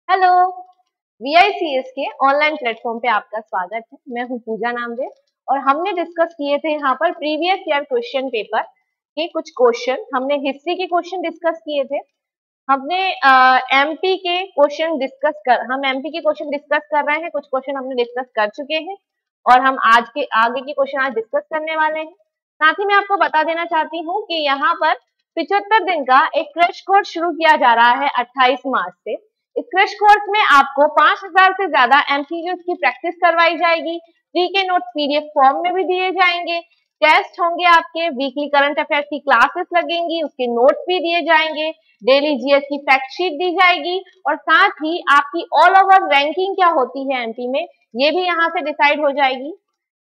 Hello. VICS के online platform पे आपका स्वागत है। मैं हूं पूजा नामदेव और हमने डिस्कस किए थे यहाँ पर प्रीवियस ईयर क्वेश्चन पेपर के कुछ क्वेश्चन। हमने हिस्ट्री के क्वेश्चन डिस्कस किए थे। हमने एमपी के क्वेश्चन हम एमपी के क्वेश्चन डिस्कस कर रहे हैं। कुछ क्वेश्चन हमने डिस्कस कर चुके हैं और हम आज के आगे के क्वेश्चन आज डिस्कस करने वाले हैं। साथ ही मैं आपको बता देना चाहती हूँ कि यहाँ पर 75 दिन का एक क्रैश कोर्स शुरू किया जा रहा है 28 मार्च से। इस क्रैश कोर्स में आपको 5000 से ज्यादा एमसीक्यूज की प्रैक्टिस करवाई जाएगी। फ्री के नोट पीडीएफ फॉर्म में भी दिए जाएंगे। टेस्ट होंगे आपके, वीकली करंट अफेयर्स की क्लासेस लगेंगी, उसके नोट्स भी दिए जाएंगे, डेली जीएस की फैक्ट शीट दी जाएगी और साथ ही आपकी ऑल ओवर रैंकिंग क्या होती है एमपी में ये भी यहाँ से डिसाइड हो जाएगी।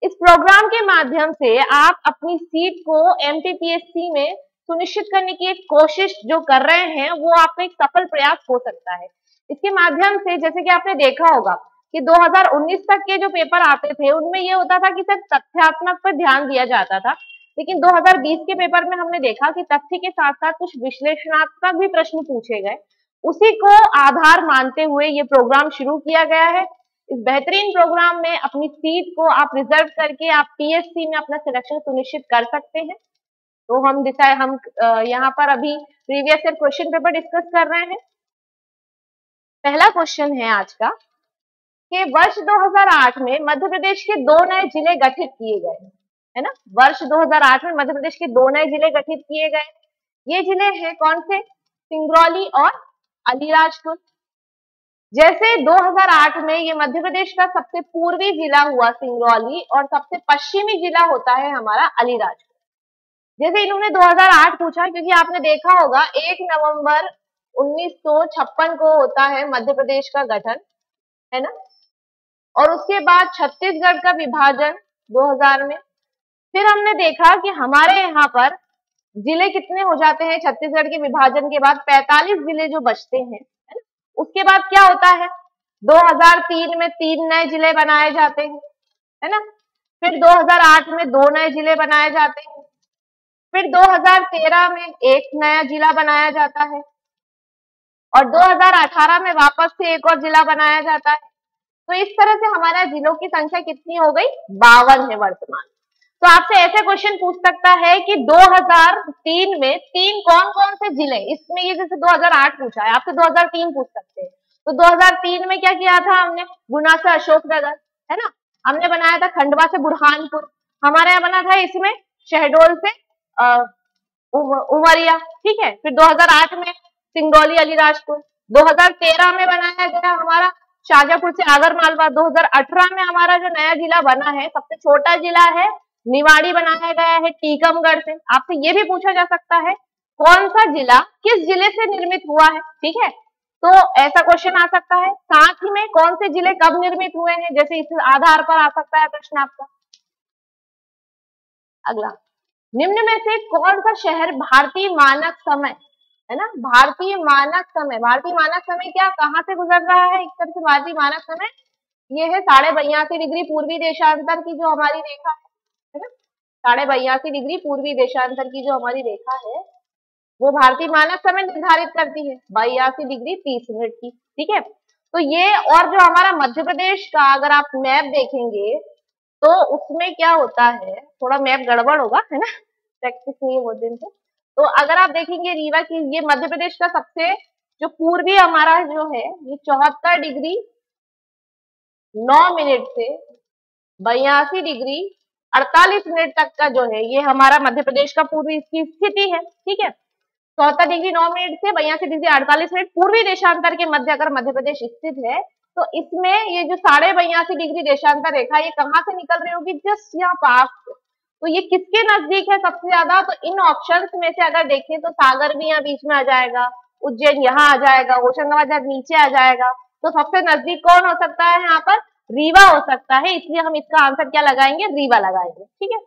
इस प्रोग्राम के माध्यम से आप अपनी सीट को एमपीपीएससी में सुनिश्चित करने की एक कोशिश जो कर रहे हैं वो आपका एक सफल प्रयास हो सकता है। इसके माध्यम से जैसे कि आपने देखा होगा कि 2019 तक के जो पेपर आते थे उनमें ये होता था कि सिर्फ तथ्यात्मक पर ध्यान दिया जाता था, लेकिन 2020 के पेपर में हमने देखा कि तथ्य के साथ साथ कुछ विश्लेषणात्मक भी प्रश्न पूछे गए। उसी को आधार मानते हुए ये प्रोग्राम शुरू किया गया है। इस बेहतरीन प्रोग्राम में अपनी सीट को आप रिजर्व करके आप पीएससी में अपना सिलेक्शन सुनिश्चित कर सकते हैं। तो हम यहाँ पर अभी previous year question paper discuss कर रहे हैं। पहला क्वेश्चन है आज का कि वर्ष 2008 में मध्य प्रदेश के 2 नए जिले गठित किए गए, है ना। वर्ष 2008 में मध्य प्रदेश के 2 नए जिले गठित किए गए। ये जिले हैं कौन से? सिंगरौली और अलीराजपुर। जैसे 2008 में ये मध्य प्रदेश का सबसे पूर्वी जिला हुआ सिंगरौली और सबसे पश्चिमी जिला होता है हमारा अलीराजपुर। जैसे इन्होंने 2008 पूछा क्योंकि आपने देखा होगा 1 नवंबर 1956 को होता है मध्य प्रदेश का गठन, है ना। और उसके बाद छत्तीसगढ़ का विभाजन 2000 में। फिर हमने देखा कि हमारे यहाँ पर जिले कितने हो जाते हैं छत्तीसगढ़ के विभाजन के बाद? 45 जिले जो बचते हैं, है ना। उसके बाद क्या होता है? 2003 में 3 नए जिले बनाए जाते हैं, है ना। फिर 2008 में 2 नए जिले बनाए जाते हैं। फिर 2013 में एक नया जिला बनाया जाता है और 2018 में वापस से एक और जिला बनाया जाता है। तो इस तरह से हमारा जिलों की संख्या कितनी हो गई? 52 है वर्तमान। तो आपसे ऐसे क्वेश्चन पूछ सकता है कि 2003 में 3 कौन कौन से जिले, इसमें ये जैसे 2008 पूछा है आपसे 2003 पूछ सकते हैं। तो 2003 में क्या किया था हमने? गुना से अशोकनगर, है ना। हमने बनाया था खंडवा से बुरहानपुर, हमारे यहाँ बना था इसमें शहडोल से उमरिया, ठीक है। फिर 2008 में सिंगरौली अलीराजपुर। 2013 में बनाया गया हमारा शाजापुर से आगरमालवा। 2018 में हमारा जो नया जिला बना है सबसे छोटा जिला है निवाड़ी, बनाया गया है टीकमगढ़ से। आपसे ये भी पूछा जा सकता है कौन सा जिला किस जिले से निर्मित हुआ है, ठीक है। तो ऐसा क्वेश्चन आ सकता है। साथ ही में कौन से जिले कब निर्मित हुए हैं, जैसे इस आधार पर आ सकता है प्रश्न आपका। अगला, निम्न में से कौन सा शहर भारतीय मानक समय, है ना, भारतीय मानक समय क्या कहाँ से गुजर रहा है? एक तरह से भारतीय मानक समय ये है 82.5 डिग्री पूर्वी देशांतर की जो हमारी रेखा है ना। 82.5 डिग्री पूर्वी देशांतर की जो हमारी रेखा है वो भारतीय मानक समय निर्धारित करती है 82 डिग्री 30 मिनट की, ठीक है। तो ये, और जो हमारा मध्य प्रदेश का अगर आप मैप देखेंगे तो उसमें क्या होता है, थोड़ा मैप गड़बड़ होगा, है ना, प्रैक्टिस नहीं है बहुत दिन से। तो अगर आप देखेंगे रीवा की, ये मध्य प्रदेश का सबसे जो पूर्वी हमारा जो है ये 74 डिग्री 9 मिनट से 82 डिग्री 48 मिनट तक का जो है ये हमारा मध्य प्रदेश का पूर्वी इसकी स्थिति है, ठीक है। 74 डिग्री 9 मिनट से 82 डिग्री 48 मिनट पूर्वी देशांतर के मध्य अगर मध्य प्रदेश स्थित है तो इसमें ये जो 82.5 डिग्री देशांतर रेखा ये कहाँ से निकल रही होगी? जस्ट यहाँ पास। तो ये किसके नजदीक है सबसे ज्यादा? तो इन ऑप्शंस में से अगर देखें तो सागर भी यहाँ बीच में आ जाएगा, उज्जैन यहाँ आ जाएगा, होशंगाबाद यहाँ नीचे आ जाएगा। तो सबसे नजदीक कौन हो सकता है यहाँ पर? रीवा हो सकता है, इसलिए हम इसका आंसर क्या लगाएंगे? रीवा लगाएंगे, ठीक है।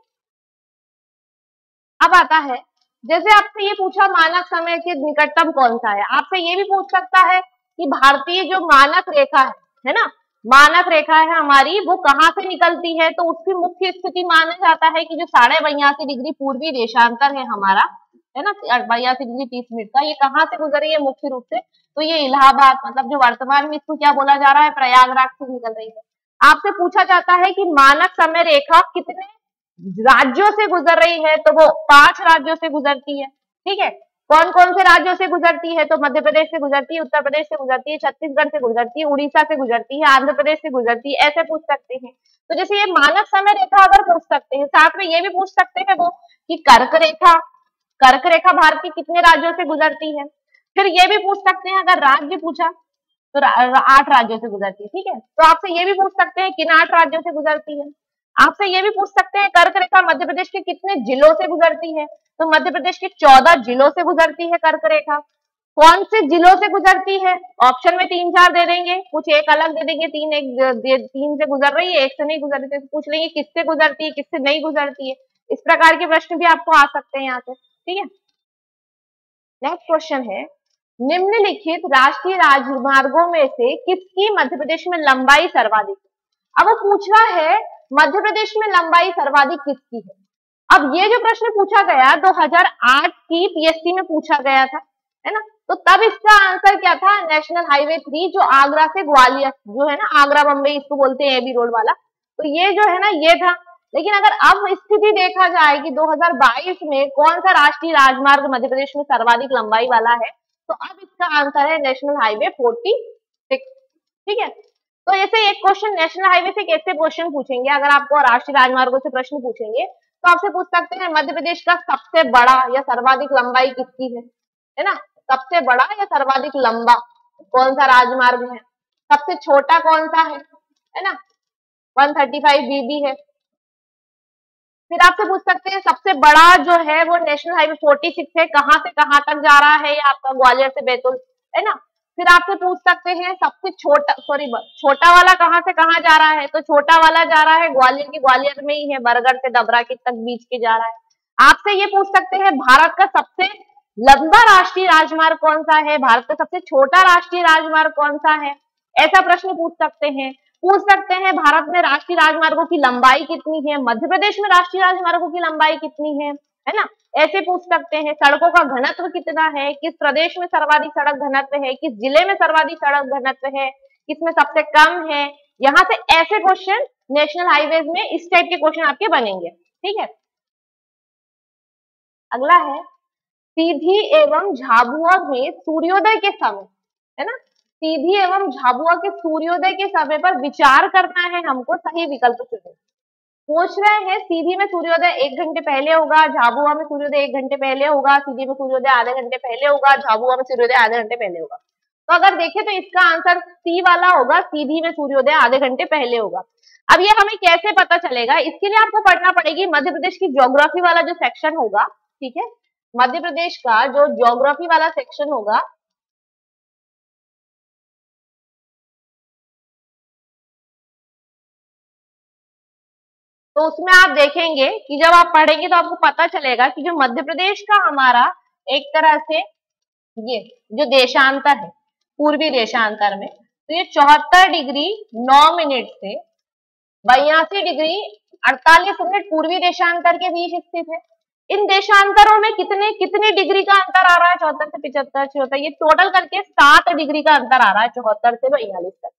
अब आता है, जैसे आपसे ये पूछा मानक समय के निकटतम कौन सा है, आपसे ये भी पूछ सकता है कि भारतीय जो मानक रेखा है ना, मानक रेखा है हमारी वो कहाँ से निकलती है? तो उसकी मुख्य स्थिति माना जाता है कि जो 82.5 डिग्री पूर्वी देशांतर है हमारा है ना, 82°30 का, ये कहाँ से गुजर रही है मुख्य रूप से, तो ये इलाहाबाद, मतलब जो वर्तमान में इसको क्या बोला जा रहा है, प्रयागराज से निकल रही है। आपसे पूछा जाता है कि मानक समय रेखा कितने राज्यों से गुजर रही है, तो वो 5 राज्यों से गुजरती है। ठीक है, कौन कौन से राज्यों से गुजरती है, तो मध्य प्रदेश से गुजरती है, उत्तर प्रदेश से गुजरती है, छत्तीसगढ़ से गुजरती है, उड़ीसा से गुजरती है, आंध्र प्रदेश से गुजरती है, ऐसे पूछ सकते हैं। तो जैसे ये मानक समय रेखा अगर पूछ सकते हैं, साथ में ये भी पूछ सकते हैं वो कि कर्क रेखा भारत के कितने राज्यों से गुजरती है। फिर ये भी पूछ सकते हैं, अगर राज्य पूछा तो 8 राज्यों से गुजरती है। ठीक है, तो आपसे ये भी पूछ सकते हैं किन 8 राज्यों से गुजरती है। आपसे ये भी पूछ सकते हैं कर्क रेखा मध्य प्रदेश के कितने जिलों से गुजरती है, तो मध्य प्रदेश के 14 जिलों से गुजरती है कर्क रेखा। कौन से जिलों से गुजरती है, ऑप्शन में 3-4 दे देंगे, कुछ एक अलग दे देंगे, 3 से गुजर रही है, एक से नहीं गुजर रही, तो पूछ लेंगे किससे गुजरती है, किससे नहीं गुजरती है। इस प्रकार के प्रश्न भी आपको आ सकते हैं यहाँ से। ठीक है, नेक्स्ट क्वेश्चन है, निम्नलिखित राष्ट्रीय राजमार्गों में से किसकी मध्य प्रदेश में लंबाई सर्वाधिक है। अब वो पूछ रहा है मध्य प्रदेश में लंबाई सर्वाधिक किसकी है। अब ये जो प्रश्न पूछा गया 2008 की पीएससी में पूछा गया था, है ना, तो तब इसका आंसर क्या था, नेशनल हाईवे 3 जो आगरा से ग्वालियर, जो है ना आगरा बम्बई इसको बोलते हैं, एबी रोड वाला, तो ये जो है ना ये था। लेकिन अगर अब स्थिति देखा जाए कि 2022 में कौन सा राष्ट्रीय राजमार्ग मध्य प्रदेश में सर्वाधिक लंबाई वाला है, तो अब इसका आंसर है नेशनल हाईवे 46। ठीक है, तो ऐसे एक क्वेश्चन नेशनल हाईवे से कैसे क्वेश्चन पूछेंगे, अगर आपको राष्ट्रीय राजमार्गों से प्रश्न पूछेंगे तो आपसे पूछ सकते हैं मध्य प्रदेश का सबसे बड़ा या सर्वाधिक लंबाई किसकी है ना, सबसे बड़ा या सर्वाधिक लंबा कौन सा राजमार्ग है, सबसे छोटा कौन सा है ना, 135 बीबी है। फिर आपसे पूछ सकते हैं सबसे बड़ा जो है वो नेशनल हाईवे 46 है, कहां से कहां तक जा रहा है, ये आपका ग्वालियर से बैतूल, है ना। फिर आपसे पूछ सकते हैं सबसे छोटा वाला कहां से कहां जा रहा है, तो छोटा वाला जा रहा है ग्वालियर में ही है, बरगढ़ से डबरा के तक बीच के जा रहा है। आपसे ये पूछ सकते हैं भारत का सबसे लंबा राष्ट्रीय राजमार्ग कौन सा है, भारत का सबसे छोटा राष्ट्रीय राजमार्ग कौन सा है, ऐसा प्रश्न पूछ सकते हैं। पूछ सकते हैं भारत में राष्ट्रीय राजमार्गों की लंबाई कितनी है, मध्य प्रदेश में राष्ट्रीय राजमार्गों की लंबाई कितनी है ना, ऐसे पूछ सकते हैं। सड़कों का घनत्व कितना है, किस प्रदेश में सर्वाधिक सड़क घनत्व है, किस जिले में सर्वाधिक सड़क घनत्व है, किसमें सबसे कम है, यहाँ से ऐसे क्वेश्चन नेशनल हाईवेज में इस टाइप के क्वेश्चन आपके बनेंगे। ठीक है, अगला है सीधी एवं झाबुआ में सूर्योदय के समय, है ना, सीधी एवं झाबुआ के सूर्योदय के समय पर विचार करना है हमको, सही विकल्प चुने। पूछ रहे हैं सीधी में सूर्योदय 1 घंटे पहले होगा, झाबुआ में सूर्योदय 1 घंटे पहले होगा, सीधी में सूर्योदय आधे घंटे पहले होगा, झाबुआ में सूर्योदय आधे घंटे पहले होगा। तो अगर देखें तो इसका आंसर सी वाला होगा, सीधी में सूर्योदय आधे घंटे पहले होगा। अब ये हमें कैसे पता चलेगा, इसके लिए आपको पढ़ना पड़ेगी मध्य प्रदेश की ज्योग्राफी वाला जो सेक्शन होगा। ठीक है, मध्य प्रदेश का जो ज्योग्राफी वाला सेक्शन होगा तो उसमें आप देखेंगे कि जब आप पढ़ेंगे तो आपको पता चलेगा कि जो मध्य प्रदेश का हमारा एक तरह से ये जो देशांतर है, पूर्वी देशांतर में, तो ये 74°9' से 82°48' पूर्वी देशांतर के बीच स्थित है। इन देशांतरों में कितने डिग्री का अंतर आ रहा है, 74 से 75, 76, ये टोटल करके 7 डिग्री का अंतर आ रहा है, 74 से 42 तक।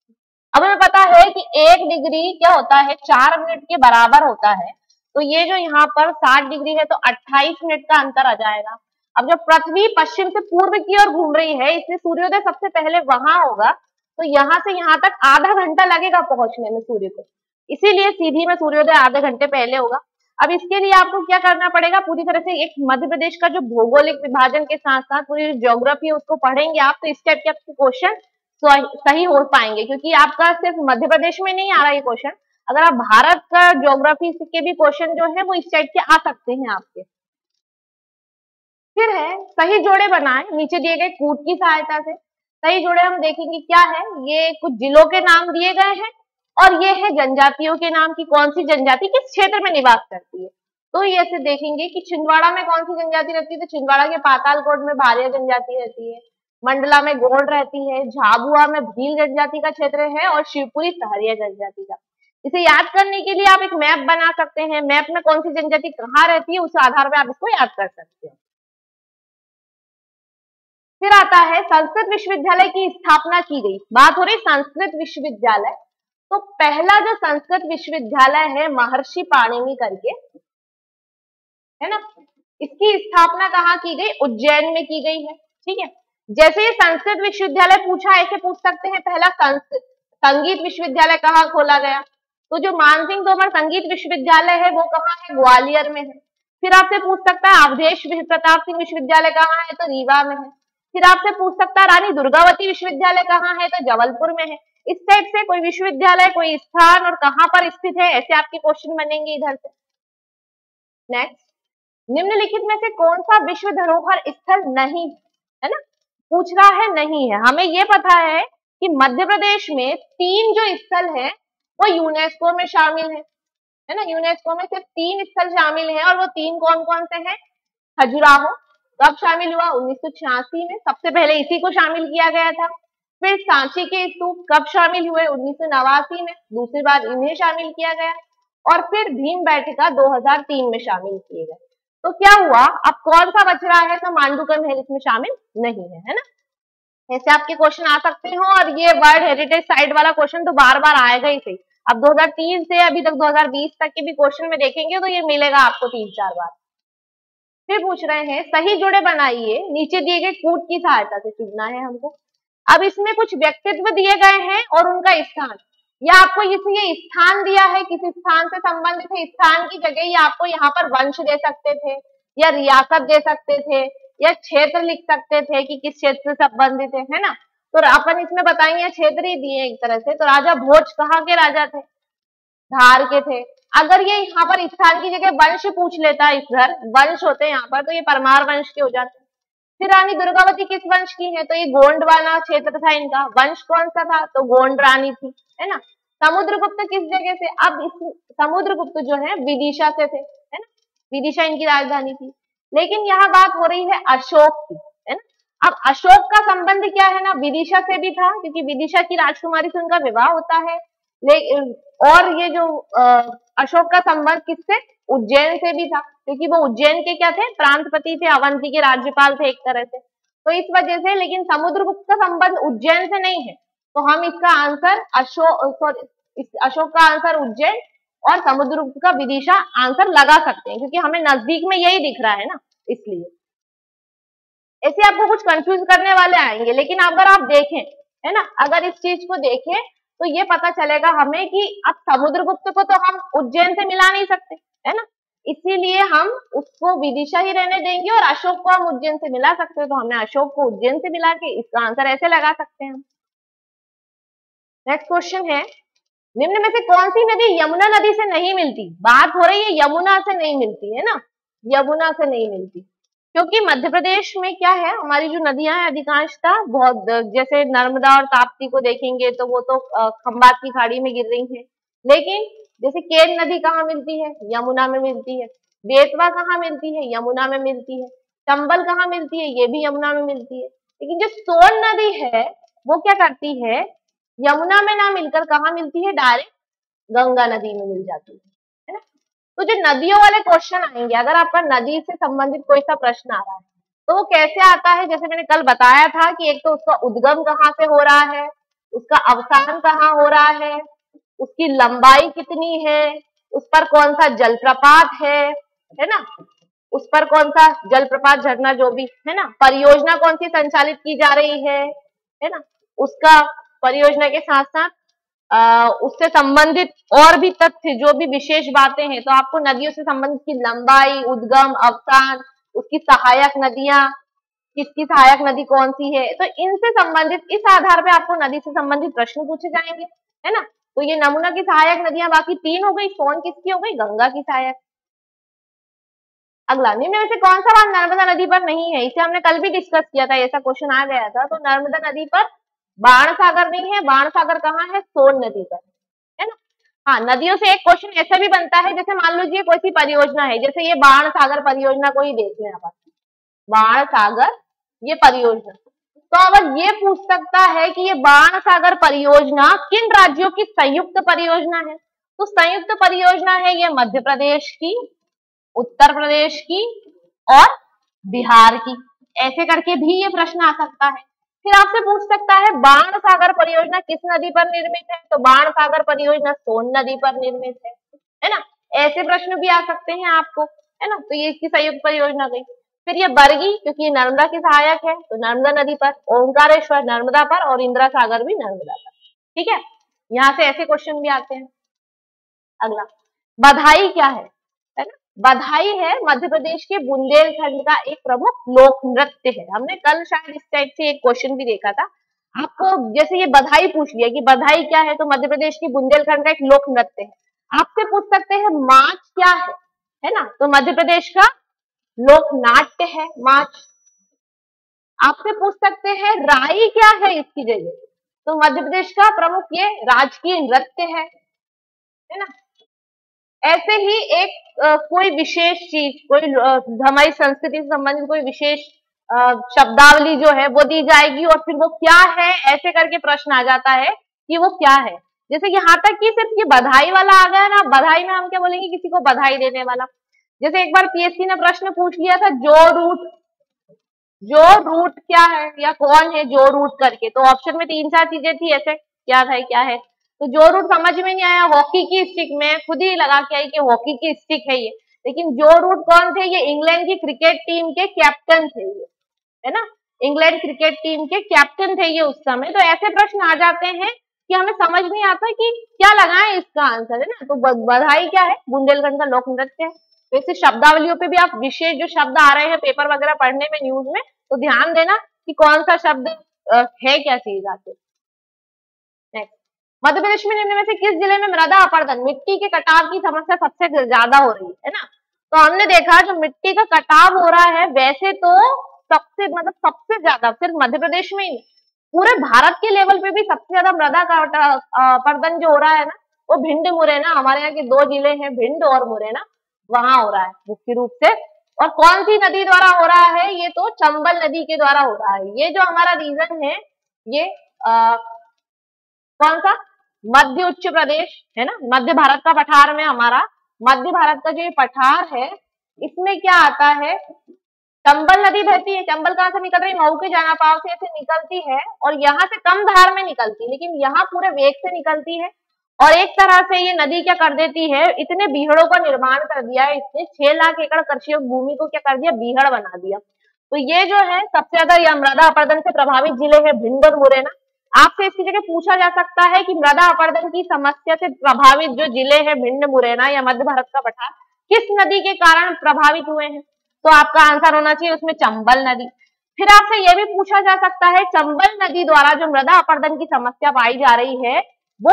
अब हमें पता है कि 1 डिग्री क्या होता है, 4 मिनट के बराबर होता है, तो ये जो यहाँ पर 60 डिग्री है तो 28 मिनट का अंतर आ जाएगा। अब जब पृथ्वी पश्चिम से पूर्व की ओर घूम रही है, इसलिए सूर्योदय सबसे पहले वहां होगा, तो यहाँ से यहाँ तक आधा घंटा लगेगा पहुंचने में सूर्य को, इसीलिए सीधी में सूर्योदय आधे घंटे पहले होगा। अब इसके लिए आपको क्या करना पड़ेगा, पूरी तरह से एक मध्य प्रदेश का जो भौगोलिक विभाजन के साथ साथ पूरी ज्योग्राफी है उसको पढ़ेंगे आप, तो इस टाइप के आपके क्वेश्चन सही हो पाएंगे, क्योंकि आपका सिर्फ मध्य प्रदेश में नहीं आ रहा ये क्वेश्चन, अगर आप भारत का ज्योग्राफी के भी क्वेश्चन जो है वो इस टाइप के आ सकते हैं आपके। फिर है सही जोड़े बनाएं, नीचे दिए गए कूट की सहायता से। सही जोड़े हम देखेंगे क्या है, ये कुछ जिलों के नाम दिए गए हैं और ये है जनजातियों के नाम की कौन सी जनजाति किस क्षेत्र में निवास करती है। तो ये ऐसे देखेंगे कि छिंदवाड़ा में कौन सी जनजाति रहती है, तो छिंदवाड़ा के पातालकोट में भारिया जनजाति रहती है, मंडला में गोंड रहती है, झाबुआ में भील जनजाति का क्षेत्र है और शिवपुरी सहरिया जनजाति का। इसे याद करने के लिए आप एक मैप बना सकते हैं, मैप में कौन सी जनजाति कहाँ रहती है उस आधार पर आप इसको याद कर सकते हैं। फिर आता है संस्कृत विश्वविद्यालय की स्थापना की गई। बात हो रही संस्कृत विश्वविद्यालय, तो पहला जो संस्कृत विश्वविद्यालय है महर्षि पाणिनि करके, है ना, इसकी स्थापना कहाँ की गई? उज्जैन में की गई है। ठीक है, जैसे ये संस्कृत विश्वविद्यालय पूछा, ऐसे पूछ सकते हैं पहला संगीत विश्वविद्यालय कहाँ खोला गया? तो जो मानसिंह तोमर संगीत विश्वविद्यालय है वो कहाँ है? ग्वालियर में है। फिर आपसे पूछ सकता है अवधेश प्रताप सिंह विश्वविद्यालय कहाँ है? तो रीवा में है। फिर आपसे पूछ सकता है रानी दुर्गावती विश्वविद्यालय कहाँ है? तो जबलपुर में है। इस टाइप से कोई विश्वविद्यालय, कोई स्थान और कहाँ पर स्थित है, ऐसे आपके क्वेश्चन बनेंगे इधर से। नेक्स्ट, निम्नलिखित में से कौन सा विश्व धरोहर स्थल नहीं है ना, पूछ रहा है नहीं है। हमें ये पता है कि मध्य प्रदेश में 3 जो स्थल है वो यूनेस्को में शामिल है ना, यूनेस्को में सिर्फ 3 स्थल शामिल हैं और वो 3 कौन कौन से हैं? खजुराहो कब शामिल हुआ? 1986 में, सबसे पहले इसी को शामिल किया गया था। फिर सांची के स्तूप कब शामिल हुए? 1989 में, दूसरी बार इन्हें शामिल किया गया। और फिर भीमबेटका 2003 में शामिल किए गए। तो क्या हुआ, अब कौन सा बच रहा है? तो मांडू का महल इसमें शामिल नहीं है ना। ऐसे आपके क्वेश्चन आ सकते हो, और ये वर्ल्ड हेरिटेज साइट वाला क्वेश्चन तो बार बार आएगा ही सही। अब 2003 से अभी तक 2020 तक के भी क्वेश्चन में देखेंगे तो ये मिलेगा आपको 3-4 बार। फिर पूछ रहे हैं सही जोड़े बनाइए, नीचे दिए गए कूट की सहायता से चुनना है हमको। अब इसमें कुछ व्यक्तित्व दिए गए हैं और उनका स्थान, या आपको ये स्थान दिया है, किसी स्थान से संबंधित है, स्थान की जगह या आपको यहाँ पर वंश दे सकते थे, या रियासत दे सकते थे, या क्षेत्र लिख सकते थे कि किस क्षेत्र से संबंधित है ना। तो अपन इसमें बताएंगे क्षेत्र ही दिए एक तरह से। तो राजा भोज कहाँ के राजा थे? धार के थे। अगर ये यहाँ पर स्थान की जगह वंश पूछ लेता, इधर वंश होते हैं यहाँ पर, तो ये परमार वंश के हो जाते। फिर रानी दुर्गावती किस वंश की है? तो ये गोंडवाना क्षेत्र था इनका। वंश कौन सा था? तो गोंड रानी थी, है ना। समुद्रगुप्त किस जगह से? अब इस समुद्रगुप्त जो है विदिशा से थे, है ना, विदिशा इनकी राजधानी थी। लेकिन यहाँ बात हो रही है अशोक की, है ना। अब अशोक का संबंध क्या है ना, विदिशा से भी था, क्योंकि विदिशा की राजकुमारी से उनका विवाह होता है। और ये जो अशोक का संबंध किससे? उज्जैन से भी था, क्योंकि वो उज्जैन के क्या थे? प्रांतपति थे, अवंती के राज्यपाल थे एक तरह से, तो इस वजह से। लेकिन समुद्रगुप्त का संबंध उज्जैन से नहीं है, तो हम इसका आंसर अशोक का आंसर उज्जैन और समुद्रगुप्त का विदिशा आंसर लगा सकते हैं, क्योंकि हमें नजदीक में यही दिख रहा है ना, इसलिए। ऐसे आपको कुछ कंफ्यूज करने वाले आएंगे, लेकिन अगर आप देखें, है ना, अगर इस चीज को देखें तो ये पता चलेगा हमें कि अब समुद्रगुप्त को तो हम उज्जैन से मिला नहीं सकते, है ना, इसीलिए हम उसको विदिशा ही रहने देंगे और अशोक को हम उज्जैन से मिला सकते हैं, तो हमने अशोक को उज्जैन से मिला के इसका आंसर ऐसे लगा सकते हैं। नेक्स्ट क्वेश्चन है, निम्न में से कौन सी नदी यमुना नदी से नहीं मिलती? बात हो रही है यमुना से नहीं मिलती, है ना, यमुना से नहीं मिलती, क्योंकि मध्य प्रदेश में क्या है, हमारी जो नदियां हैं अधिकांशता बहुत, जैसे नर्मदा और ताप्ती को देखेंगे तो वो तो खंबात की खाड़ी में गिर रही है। लेकिन जैसे केन नदी कहाँ मिलती है? यमुना में मिलती है। बेतवा कहाँ मिलती है? यमुना में मिलती है। चंबल कहाँ मिलती है? ये भी यमुना में मिलती है। लेकिन जो सोन नदी है वो क्या करती है, यमुना में ना मिलकर कहाँ मिलती है? डायरेक्ट गंगा नदी में मिल जाती है ना। तो जो नदियों वाले क्वेश्चन आएंगे, अगर आपका नदी से संबंधित कोई सा प्रश्न आ रहा है तो वो कैसे आता है, जैसे मैंने कल बताया था कि एक तो उसका उद्गम कहाँ से हो रहा है, उसका अवसान कहाँ हो रहा है, उसकी लंबाई कितनी है, उस पर कौन सा जलप्रपात है ना, उस पर कौन सा जलप्रपात झरना जो भी है ना, परियोजना कौन सी संचालित की जा रही है ना, उसका परियोजना के साथ साथ उससे संबंधित और भी तथ्य जो भी विशेष बातें हैं, तो आपको नदियों से संबंधित की लंबाई, उद्गम, अवसान, उसकी सहायक नदियां, किसकी सहायक नदी कौन सी है, तो इनसे संबंधित, इस आधार पे आपको नदी से संबंधित प्रश्न पूछे जाएंगे, है ना। तो ये नमूना की सहायक नदियां बाकी 3 हो गई, कौन किसकी हो गई? गंगा की सहायक। अगला, निम्न में से कौन सा बात नर्मदा नदी पर नहीं है? इसे हमने कल भी डिस्कस किया था, ऐसा क्वेश्चन आ गया था। तो नर्मदा नदी पर बाण सागर नहीं है। बाण सागर कहाँ है? सोन नदी पर, है ना। हाँ, नदियों से एक क्वेश्चन ऐसा भी बनता है, जैसे मान लीजिए कोई सी परियोजना है, जैसे ये बाण सागर परियोजना को ही देख लें आप, बाण सागर ये परियोजना, तो अब ये पूछ सकता है कि ये बाण सागर परियोजना किन राज्यों की संयुक्त परियोजना है? तो संयुक्त परियोजना है ये मध्य प्रदेश की, उत्तर प्रदेश की और बिहार की, ऐसे करके भी ये प्रश्न आ सकता है। फिर आपसे पूछ सकता है बाण सागर परियोजना किस नदी पर निर्मित है, तो बाण सागर परियोजना सोन नदी पर निर्मित है ना। ऐसे प्रश्न भी आ सकते हैं आपको, है ना। तो ये इसकी संयुक्त परियोजना गई। फिर ये बरगी, क्योंकि ये नर्मदा की सहायक है, तो नर्मदा नदी पर, ओंकारेश्वर नर्मदा पर और इंदिरा सागर भी नर्मदा पर। ठीक है, यहाँ से ऐसे क्वेश्चन भी आते हैं। अगला, बधाई क्या है ना। बधाई है मध्य प्रदेश के बुंदेलखंड का एक प्रमुख लोक नृत्य है। हमने कल शायद इस टाइप से एक क्वेश्चन भी देखा था आपको, जैसे ये बधाई पूछ लिया कि बधाई क्या है, तो मध्य प्रदेश की बुंदेलखंड का एक लोक नृत्य है। आपसे पूछ सकते हैं माच क्या है ना, तो मध्य प्रदेश का लोक नाट्य है माच। आपसे पूछ सकते हैं राई क्या है इसकी जगह, तो मध्य प्रदेश का प्रमुख ये राजकीय नृत्य है ना। ऐसे ही एक कोई विशेष चीज, कोई हमारी संस्कृति से संबंधित कोई विशेष शब्दावली जो है वो दी जाएगी और फिर वो क्या है ऐसे करके प्रश्न आ जाता है कि वो क्या है। जैसे यहाँ तक कि सिर्फ ये बधाई वाला आ गया ना, बधाई में हम क्या बोलेंगे, किसी को बधाई देने वाला। जैसे एक बार पीएससी ने प्रश्न पूछ लिया था जो रूट क्या है या कौन है जो रूट करके, तो ऑप्शन में 3-4 चीजें थी, ऐसे क्या है। तो जो रूट समझ में नहीं आया, हॉकी की स्टिक, में खुद ही लगा के आई कि हॉकी की स्टिक है ये, लेकिन जो रूट कौन थे, ये इंग्लैंड की क्रिकेट टीम के कैप्टन थे ये, है ना। इंग्लैंड क्रिकेट टीम के कैप्टन थे ये उस समय। तो ऐसे प्रश्न आ जाते हैं कि हमें समझ नहीं आता कि क्या लगाएं इसका आंसर, है ना। तो बधाई क्या है, बुंदेलखंड का लोक नृत्य है। तो ऐसे शब्दावलियों पे भी आप विशेष जो शब्द आ रहे हैं पेपर वगैरह पढ़ने में, न्यूज में, तो ध्यान देना कि कौन सा शब्द है क्या चीज आते। नेक्स्ट, मध्य प्रदेश में निम्न में से किस जिले में मृदा अपरदन, मिट्टी के कटाव की समस्या सबसे ज्यादा हो रही है ना। तो हमने देखा जो मिट्टी का कटाव हो रहा है, वैसे तो सबसे ज्यादा सिर्फ मध्य प्रदेश में ही, पूरे भारत के लेवल पे भी सबसे ज्यादा मृदा का अपरदन जो हो रहा है ना, वो भिंड मुरैना, हमारे यहाँ के 2 जिले हैं भिंड और मुरैना, वहां हो रहा है मुख्य रूप से। और कौन सी नदी द्वारा हो रहा है, ये तो चंबल नदी के द्वारा हो रहा है। ये जो हमारा रीजन है ये कौन सा, मध्य उच्च प्रदेश है ना, मध्य भारत का पठार में, हमारा मध्य भारत का जो ये पठार है इसमें क्या आता है, चंबल नदी बहती है। चंबल कहां से निकल रही है, मऊ के जानापाव से ऐसे निकलती है और यहाँ से कम धार में निकलती है, लेकिन यहाँ पूरे वेग से निकलती है। और एक तरह से ये नदी क्या कर देती है, इतने बीहड़ों का निर्माण कर दिया है इसने, 6 लाख एकड़ कृषि भूमि को क्या कर दिया, बीहड़ बना दिया। तो ये जो है सबसे ज्यादा यह मृदा अपरदन से प्रभावित जिले है भिंड और मुरैना। आपसे इसकी जगह पूछा जा सकता है कि मृदा अपरदन की समस्या से प्रभावित जो जिले हैं भिंड मुरैना या मध्य भारत का पठार, किस नदी के कारण प्रभावित हुए हैं, तो आपका आंसर होना चाहिए उसमें चंबल नदी। फिर आपसे यह भी पूछा जा सकता है चंबल नदी द्वारा जो मृदा अपरदन की समस्या पाई जा रही है, वो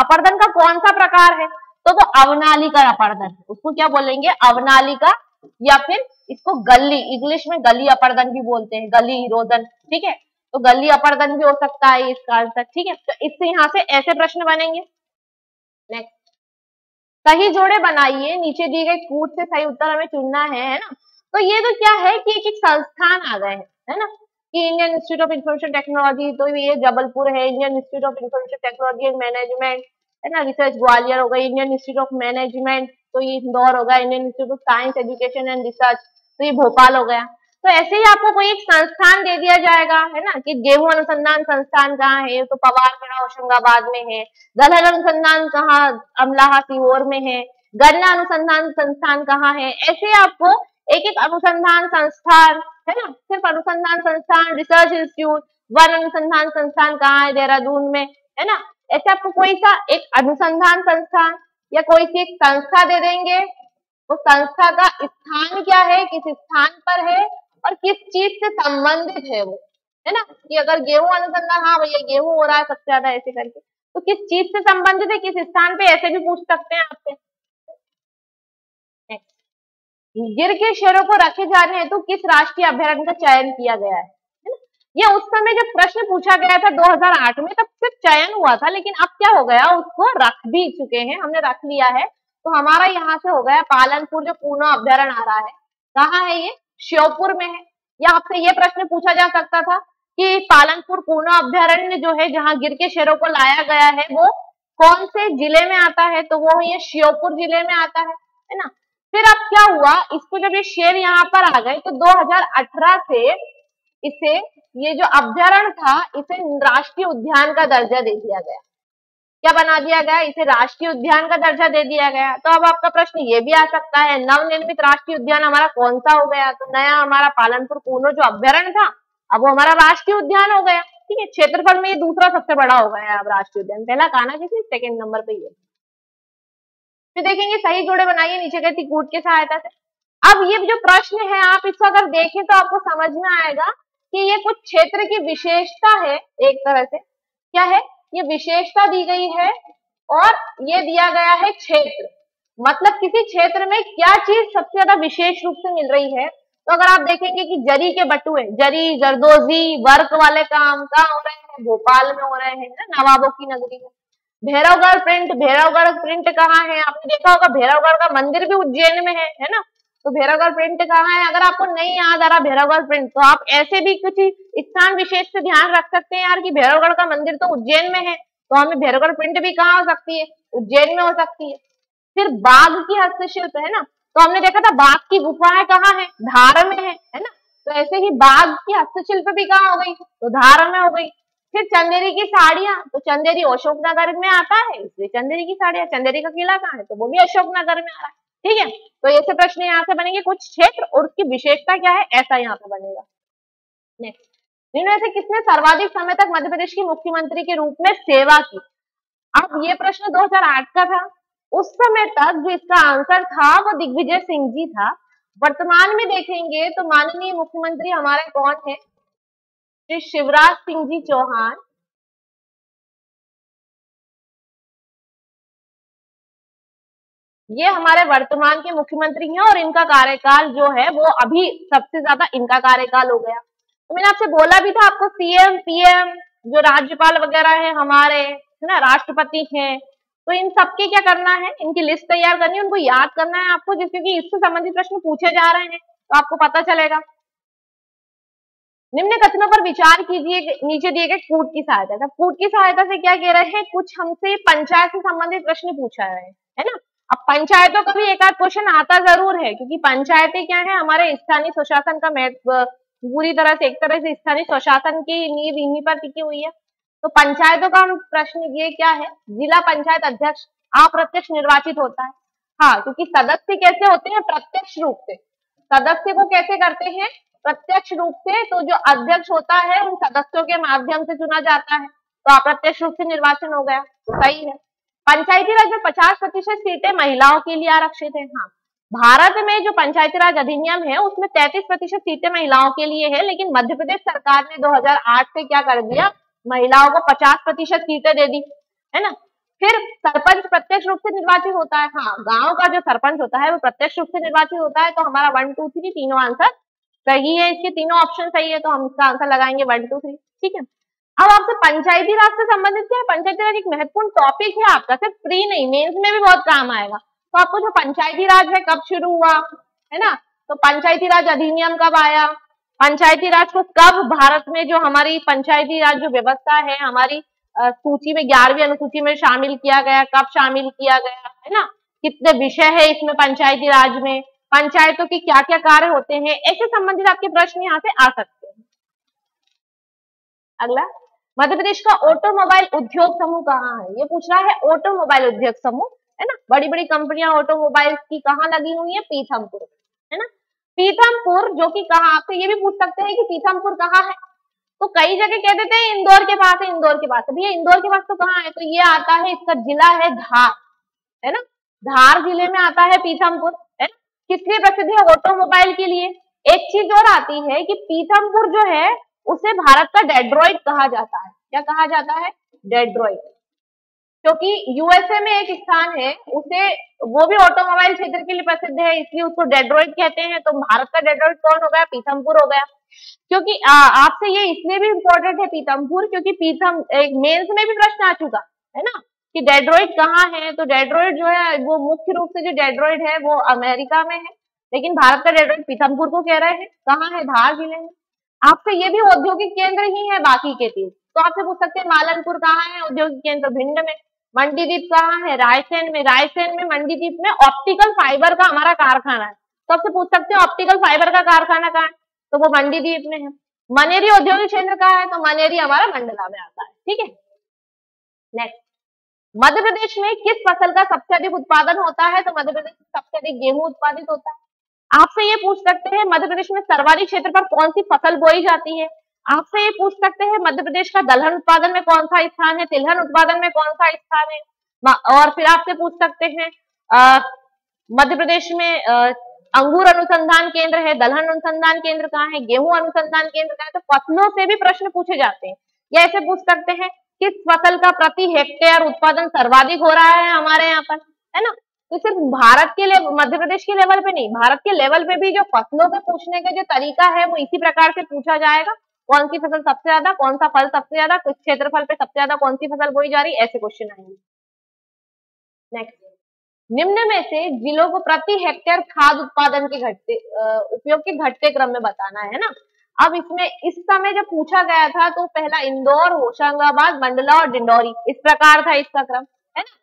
अपरदन का कौन सा प्रकार है, तो वो अवनालिका अपरदन, उसको क्या बोलेंगे, अवनालिका, या फिर इसको गली, इंग्लिश में गली अपरदन भी बोलते हैं, गली इरोजन। ठीक है, तो गली अपरदन भी हो सकता है इसका आंसर। ठीक है, तो इससे यहाँ से ऐसे प्रश्न बनेंगे। नेक्स्ट, सही जोड़े बनाइए, नीचे दिए गए कूट से सही उत्तर हमें चुनना है ना। तो ये तो क्या है कि एक संस्थान आ गए हैं, है ना, कि Indian institute of information technology, तो ये जबलपुर है, Indian institute of information technology and management, है ना, रिसर्च ग्वालियर होगा, इंडियन इंस्टीट्यूट ऑफ मैनेजमेंट तो ये इंदौर होगा, Indian institute of science education and research तो ये भोपाल हो गया। तो ऐसे ही आपको कोई एक संस्थान दे दिया जाएगा, है ना, कि गेहूं अनुसंधान संस्थान कहाँ है, तो पवारखेड़ा होशंगाबाद में है। दलहन अनुसंधान कहाँ, अमलाहा सीहोर में है। गन्ना अनुसंधान संस्थान कहाँ है। ऐसे आपको एक एक अनुसंधान संस्थान, है ना, सिर्फ अनुसंधान संस्थान, रिसर्च इंस्टीट्यूट, वन अनुसंधान संस्थान कहाँ है, देहरादून में, है ना। ऐसे आपको कोई सा एक अनुसंधान संस्थान या कोई सी एक संस्था दे देंगे, वो संस्था का स्थान क्या है, किस स्थान पर है और किस चीज से संबंधित है वो, है ना, कि अगर गेहूं अनुसंधान, हाँ भैया गेहूं हो रहा है सबसे ज्यादा ऐसे करके, तो किस चीज से संबंधित है, किस स्थान पे, ऐसे भी पूछ सकते हैं आपसे। गिर के शेरों को रखे जाने हेतु किस राष्ट्रीय अभ्यारण्य का चयन किया गया है ना। ये उस समय जब प्रश्न पूछा गया था 2008 में, तब सिर्फ चयन हुआ था, लेकिन अब क्या हो गया, उसको रख भी चुके हैं, हमने रख लिया है। तो हमारा यहाँ से हो गया पालनपुर, जो पूर्णा अभ्यारण्य आ रहा है, कहाँ है ये, श्योपुर में है। या आपसे ये प्रश्न पूछा जा सकता था कि पालनपुर पूर्णा अभ्यारण्य जो है, जहाँ गिर के शेरों को लाया गया है, वो कौन से जिले में आता है, तो वो ये श्योपुर जिले में आता है ना। फिर अब क्या हुआ, इसको जब ये शेर यहाँ पर आ गए, तो 2018 से इसे, ये जो अभ्यारण्य था इसे राष्ट्रीय उद्यान का दर्जा दे दिया गया। क्या बना दिया गया? इसे राष्ट्रीय उद्यान का दर्जा दे दिया गया। तो अब आपका प्रश्न ये भी आ सकता है, नवनिर्मित राष्ट्रीय उद्यान हमारा कौन सा हो गया? तो नया हमारा पालनपुर कूनो जो अभ्यारण्य था अब वो हमारा राष्ट्रीय उद्यान हो गया। ठीक है, क्षेत्रफल में ये दूसरा सबसे बड़ा हो गया अब राष्ट्रीय उद्यान। पहला कान्हा किसी, सेकंड नंबर पे ये। फिर देखेंगे सही जोड़े बनाइए नीचे कहती कूट की सहायता से। अब ये जो प्रश्न है आप इसको अगर देखें तो आपको समझ में आएगा कि ये कुछ क्षेत्र की विशेषता है, एक तरह से क्या है, ये विशेषता दी गई है और ये दिया गया है क्षेत्र, मतलब किसी क्षेत्र में क्या चीज सबसे ज्यादा विशेष रूप से मिल रही है। तो अगर आप देखेंगे कि जरी के बटुए, जरी, जरदोजी, वर्क वाले काम कहाँ हो रहे हैं? भोपाल में हो रहे हैं ना, नवाबों की नगरी में। भैरवगढ़ प्रिंट, भैरवगढ़ प्रिंट कहाँ है? आपने देखा होगा भैरवगढ़ का मंदिर भी उज्जैन में है ना। तो भैरवगढ़ प्रिंट कहाँ है? अगर आपको नहीं याद आ रहा भैरवगढ़ प्रिंट तो आप ऐसे भी कुछ स्थान विशेष से ध्यान रख सकते हैं यार कि भैरवगढ़ का मंदिर तो उज्जैन में है, तो हमें भैरवगढ़ प्रिंट भी कहाँ हो सकती है? उज्जैन में हो सकती है। फिर बाघ की हस्तशिल्प है ना, तो हमने देखा था बाघ की गुफाएं कहाँ है? धार में है ना। तो ऐसे ही बाघ की हस्तशिल्प भी कहाँ हो गई? तो धार में हो गई। फिर चंदेरी की साड़ियां, तो चंदेरी अशोकनगर में आता है इसलिए चंदेरी की साड़ियां। चंदेरी का किला कहाँ है? तो वो भी अशोकनगर में आ रहा है। ठीक है, तो ऐसे प्रश्न यहाँ से बनेंगे, कुछ क्षेत्र और उसकी विशेषता क्या है ऐसा यहाँ पे बनेगा। नेक्स्ट, इनमें से किसने सर्वाधिक समय तक मध्य प्रदेश की मुख्यमंत्री के रूप में सेवा की? अब ये प्रश्न 2008 का था। उस समय तक जो इसका आंसर था वो दिग्विजय सिंह जी था। वर्तमान में देखेंगे तो माननीय मुख्यमंत्री हमारे कौन है? श्री शिवराज सिंह जी चौहान। ये हमारे वर्तमान के मुख्यमंत्री हैं और इनका कार्यकाल जो है वो अभी सबसे ज्यादा इनका कार्यकाल हो गया। तो मैंने आपसे बोला भी था आपको सीएम, पीएम, जो राज्यपाल वगैरह है हमारे, है ना, राष्ट्रपति हैं, तो इन सबके क्या करना है? इनकी लिस्ट तैयार करनी है, उनको याद करना है आपको, क्योंकि इससे संबंधित प्रश्न पूछे जा रहे हैं तो आपको पता चलेगा। निम्न कथनों पर विचार कीजिए, नीचे दिए गए कूट की सहायता से। कूट की सहायता से क्या कह रहे हैं? कुछ हमसे पंचायत से संबंधित प्रश्न पूछा है ना। अब पंचायतों का भी एक आध क्वेश्चन आता जरूर है, क्योंकि पंचायतें क्या है? हमारे स्थानीय स्वशासन का महत्व, पूरी तरह से एक तरह से स्थानीय स्वशासन की नींव इन्हीं पर टिकी हुई है। तो पंचायतों का हम प्रश्न ये क्या है? जिला पंचायत अध्यक्ष अप्रत्यक्ष निर्वाचित होता है। हाँ, क्योंकि सदस्य कैसे होते हैं? प्रत्यक्ष रूप से। सदस्य को कैसे करते हैं? प्रत्यक्ष रूप से। तो जो अध्यक्ष होता है उन सदस्यों के माध्यम से चुना जाता है, तो अप्रत्यक्ष रूप से निर्वाचन हो गया, तो सही है। पंचायती राज में 50% सीटें महिलाओं के लिए आरक्षित है। हाँ, भारत में जो पंचायती राज अधिनियम है उसमें 33% सीटें महिलाओं के लिए है, लेकिन मध्य प्रदेश सरकार ने 2008 से क्या कर दिया? महिलाओं को 50% सीटें दे दी, है ना। फिर सरपंच प्रत्यक्ष रूप से निर्वाचित होता है। हाँ, गांव का जो सरपंच होता है वो प्रत्यक्ष रूप से निर्वाचित होता है। तो हमारा 1, 2, 3 तीनों आंसर सही है, इसके तीनों ऑप्शन सही है, तो हम इसका आंसर लगाएंगे 1, 2, 3। ठीक है, अब आपसे पंचायती राज से संबंधित क्या है? पंचायती राज एक महत्वपूर्ण टॉपिक है आपका, सिर्फ प्री नहीं मेंस में भी बहुत काम आएगा। तो आपको जो पंचायती राज है कब शुरू हुआ, है ना, तो पंचायती राज अधिनियम कब आया, पंचायती राज को कब भारत में जो हमारी पंचायती राज जो व्यवस्था है हमारी सूची में 11वीं अनुसूची में शामिल किया गया, कब शामिल किया गया, है ना, कितने विषय है इसमें पंचायती राज में, पंचायतों के क्या क्या कार्य होते हैं, ऐसे संबंधित आपके प्रश्न यहाँ से आ सकते हैं। अगला, मध्य प्रदेश का ऑटोमोबाइल उद्योग समूह कहाँ है? ये पूछ रहा है ऑटोमोबाइल उद्योग समूह, है ना। बड़ी बड़ी कंपनियां ऑटोमोबाइल की कहाँ लगी हुई है? पीथमपुर, है ना। पीथमपुर जो कि कहाँ, आपसे ये भी पूछ सकते हैं कि पीथमपुर कहाँ है, तो कई जगह कह देते हैं इंदौर के पास है, इंदौर के पास है। भैया इंदौर के पास तो कहाँ है? तो ये आता है, इसका जिला है धार, है ना, धार जिले में आता है पीथमपुर, है ना। किस लिए प्रसिद्ध है? ऑटोमोबाइल के लिए। एक चीज और आती है कि पीथमपुर जो है उसे भारत का डेट्रॉइट कहा जाता है। क्या कहा जाता है? डेट्रॉइट, क्योंकि यूएसए में एक स्थान है उसे, वो भी ऑटोमोबाइल क्षेत्र के लिए प्रसिद्ध है, इसलिए उसको डेट्रॉइट कहते हैं। तो भारत का डेट्रॉइट कौन हो गया? पीथमपुर हो गया। क्योंकि आपसे ये इसलिए भी इंपॉर्टेंट है पीथमपुर, क्योंकि पीथम एक मेंस में भी प्रश्न आ चुका है ना कि डेट्रॉइट कहाँ है। तो डेट्रॉइट जो है वो मुख्य रूप से जो डेट्रॉइट है वो अमेरिका में है, लेकिन भारत का डेट्रॉइट पीथमपुर को कह रहे हैं। कहाँ है? धार जिले में। आपसे ये भी औद्योगिक केंद्र ही है बाकी के 3, तो आपसे पूछ सकते हैं मालनपुर कहाँ है? औद्योगिक केंद्र भिंड में। मंडीदीप कहाँ है? रायसेन में। रायसेन में मंडीदीप में ऑप्टिकल फाइबर का हमारा कारखाना है, तो आपसे पूछ सकते हैं ऑप्टिकल फाइबर का कारखाना कहाँ है? तो वो मंडीदीप में है। मनेरी औद्योगिक क्षेत्र कहाँ है? तो मनेरी हमारा मंडला में आता है। ठीक है, नेक्स्ट, मध्य प्रदेश में किस फसल का सबसे अधिक उत्पादन होता है? तो मध्य प्रदेश में सबसे अधिक गेहूं उत्पादित होता है। आपसे ये पूछ सकते हैं मध्य प्रदेश में सर्वाधिक क्षेत्र पर कौन सी फसल बोई जाती है। आपसे ये पूछ सकते हैं मध्य प्रदेश का दलहन उत्पादन में कौन सा स्थान है, तिलहन उत्पादन में कौन सा स्थान है। और फिर आपसे पूछ सकते हैं मध्य प्रदेश में अंगूर अनुसंधान केंद्र है, दलहन अनुसंधान केंद्र कहाँ है, गेहूं अनुसंधान केंद्र कहाँ है। तो फसलों से भी प्रश्न पूछे जाते हैं। या ऐसे पूछ सकते हैं किस फसल का प्रति हेक्टेयर उत्पादन सर्वाधिक हो रहा है हमारे यहाँ पर, है ना। तो सिर्फ भारत के लेवल, मध्य प्रदेश के लेवल पे नहीं, भारत के लेवल पे भी जो फसलों पे पूछने का जो तरीका है वो इसी प्रकार से पूछा जाएगा। कौन सी फसल सबसे ज्यादा, कौन सा फल सबसे ज्यादा, किस क्षेत्रफल पे सबसे ज्यादा कौन सी फसल बोई जा रही, ऐसे क्वेश्चन आएंगे। नेक्स्ट, निम्न में से जिलों को प्रति हेक्टेयर खाद उत्पादन के घटते उपयोग के घटते क्रम में बताना है ना। अब इसमें इस समय जब पूछा गया था तो पहला इंदौर, होशंगाबाद, मंडला और डिंडौरी, इस प्रकार था इसका क्रम, है ना।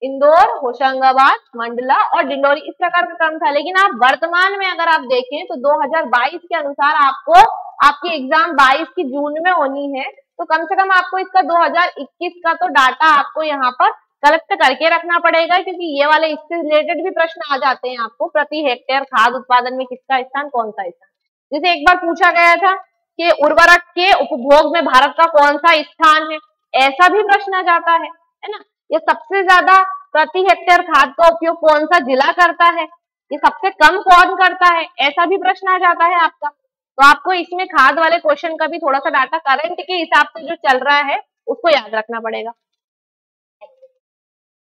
इंदौर, होशंगाबाद, मंडला और डिंडौरी, इस प्रकार का क्रम था। लेकिन आप वर्तमान में अगर आप देखें तो 2022 के अनुसार आपको आपकी एग्जाम 22 की जून में होनी है, तो कम से कम आपको इसका 2021 का तो डाटा आपको यहाँ पर कलेक्ट करके रखना पड़ेगा, क्योंकि ये वाले इससे रिलेटेड भी प्रश्न आ जाते हैं आपको। प्रति हेक्टेयर खाद उत्पादन में किसका स्थान, कौन सा स्थान। जैसे एक बार पूछा गया था कि उर्वरक के उपभोग में भारत का कौन सा स्थान है, ऐसा भी प्रश्न आ जाता है ना। ये सबसे ज्यादा प्रति हेक्टेयर खाद का उपयोग कौन सा जिला करता है, ये सबसे कम कौन करता है, ऐसा भी प्रश्न आ जाता है आपका। तो आपको इसमें खाद वाले क्वेश्चन का भी थोड़ा सा डाटा करंट के हिसाब से जो चल रहा है उसको याद रखना पड़ेगा।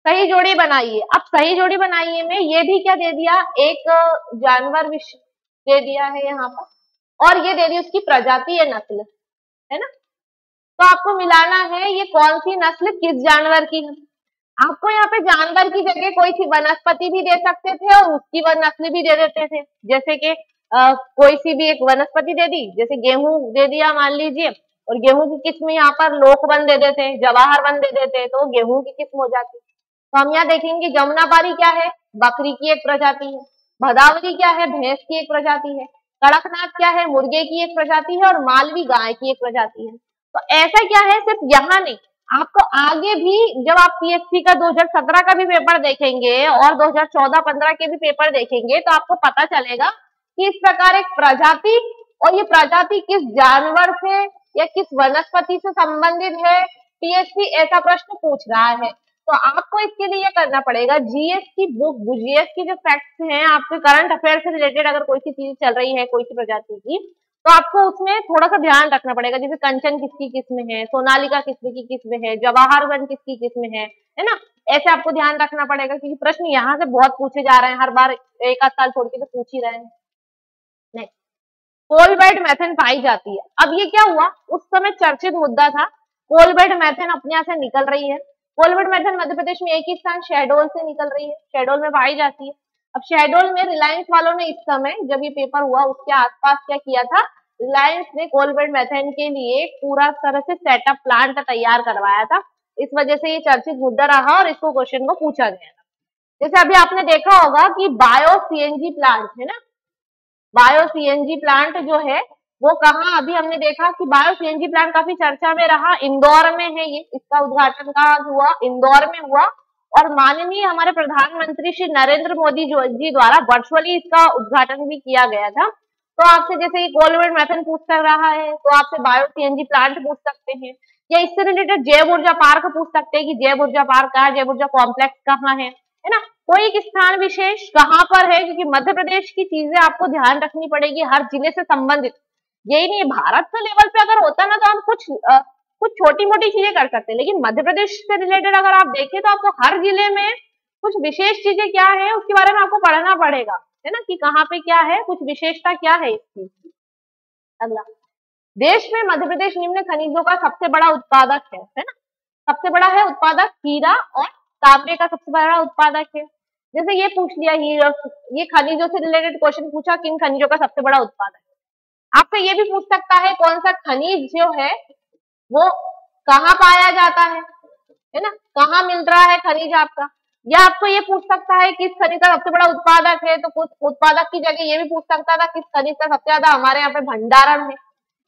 सही जोड़ी बनाइए। अब सही जोड़ी बनाइए में ये भी क्या दे दिया, एक जानवर विषय दे दिया है यहाँ पर, और ये दे दी उसकी प्रजाति या नस्ल, है ना। तो आपको मिलाना है ये कौन सी नस्ल किस जानवर की है। आपको यहाँ पे जानवर की जगह कोई सी वनस्पति भी दे सकते थे और उसकी नस्ल भी दे देते थे। जैसे कि कोई सी भी एक वनस्पति दे दी, जैसे गेहूं दे दिया मान लीजिए, और गेहूं की किस्म यहाँ पर लोकवन दे देते, जवाहर वन दे देते, तो गेहूं की किस्म हो जाती। तो हम यहाँ देखेंगे जमुनापारी क्या है, बकरी की एक प्रजाति है। भदावरी क्या है, भैंस की एक प्रजाति है। कड़कनाथ क्या है, मुर्गे की एक प्रजाति है। और मालवी गाय की एक प्रजाति है। तो ऐसा क्या है, सिर्फ यहाँ नहीं, आपको आगे भी जब आप पीएससी का 2017 का भी पेपर देखेंगे और 2014-15 के भी पेपर देखेंगे तो आपको पता चलेगा कि इस प्रकार एक प्रजाति, और ये प्रजाति किस जानवर से या किस वनस्पति से संबंधित है, पीएससी ऐसा प्रश्न पूछ रहा है। तो आपको इसके लिए करना पड़ेगा जीएस की बुक, जीएस की जो फैक्ट्स हैं आपके करंट अफेयर से रिलेटेड, अगर कोई सी चीज चल रही है कोई सी प्रजाति की, तो आपको उसमें थोड़ा सा ध्यान रखना पड़ेगा। जैसे कंचन किसकी किस्म है, सोनालिका किसकी किस्म है, जवाहर वन किसकी किस्म है ना। ऐसे आपको ध्यान रखना पड़ेगा, क्योंकि प्रश्न यहाँ से बहुत पूछे जा रहे हैं, हर बार एक आध साल छोड़ के तो पूछ ही रहे हैं। नेक्स्ट, कोल बेल्ट मेथड पाई जाती है। अब ये क्या हुआ, उस समय चर्चित मुद्दा था, कोल बेल्ट मेथड अपने यहाँ से निकल रही है। कोल बेल्ट मेथड मध्य प्रदेश में एक ही स्थान शहडोल से निकल रही है, शहडोल में पाई जाती है। अब शहडोल में रिलायंस वालों ने इस समय जब ये पेपर हुआ उसके आसपास क्या किया था, रिलायंस ने कोल बेल्ट मेथड के लिए पूरा तरह से सेटअप प्लांट तैयार करवाया था। इस वजह से ये चर्चित मुद्दा रहा और इसको क्वेश्चन को पूछा गया था। जैसे अभी आपने देखा होगा कि बायो सीएनजी प्लांट है ना, बायो सीएनजी प्लांट जो है वो कहाँ, अभी हमने देखा कि बायो सीएनजी प्लांट काफी चर्चा में रहा, इंदौर में है ये, इसका उद्घाटन कहाँ हुआ, इंदौर में हुआ। और माननीय हमारे प्रधानमंत्री श्री नरेंद्र मोदी जी द्वारा वर्चुअली इसका उद्घाटन भी किया गया था। तो आपसे जैसे ये कोल बेल्ट मेथड पूछ रहा है तो आपसे बायो सीएनजी प्लांट पूछ सकते हैं, या इससे रिलेटेड जैव ऊर्जा पार्क पूछ सकते हैं कि जैव ऊर्जा पार्क कहाँ, जैव ऊर्जा कॉम्प्लेक्स कहाँ है ना। कोई एक स्थान विशेष कहाँ पर है, क्योंकि मध्य प्रदेश की चीजें आपको ध्यान रखनी पड़ेगी, हर जिले से संबंधित। यही नहीं, भारत के लेवल पे अगर होता ना तो हम कुछ छोटी मोटी चीजें कर सकते हैं, लेकिन मध्य प्रदेश से रिलेटेड अगर आप देखें तो आपको हर जिले में कुछ विशेष चीजें क्या है उसके बारे में आपको पढ़ना पड़ेगा, है ना, कि कहाँ पे क्या है, कुछ विशेषता क्या है इसकी। अगला, देश में मध्य प्रदेश निम्न खनिजों का सबसे बड़ा उत्पादक है ना, सबसे बड़ा है उत्पादक हीरा और तांबे का सबसे बड़ा उत्पादक है। जैसे ये पूछ लिया हीरा, ये खनिजों से रिलेटेड क्वेश्चन पूछा, किन खनिजों का सबसे बड़ा उत्पादक है। आपसे ये भी पूछ सकता है कौन सा खनिज जो है वो कहाँ पाया जाता है ना, कहाँ मिल रहा है खनिज आपका। या आपको ये पूछ सकता है किस खनिज का सबसे बड़ा उत्पादक है, तो कुछ उत्पादक की जगह ये भी पूछ सकता था किस खनिज का सबसे ज्यादा हमारे यहाँ पे भंडारण है।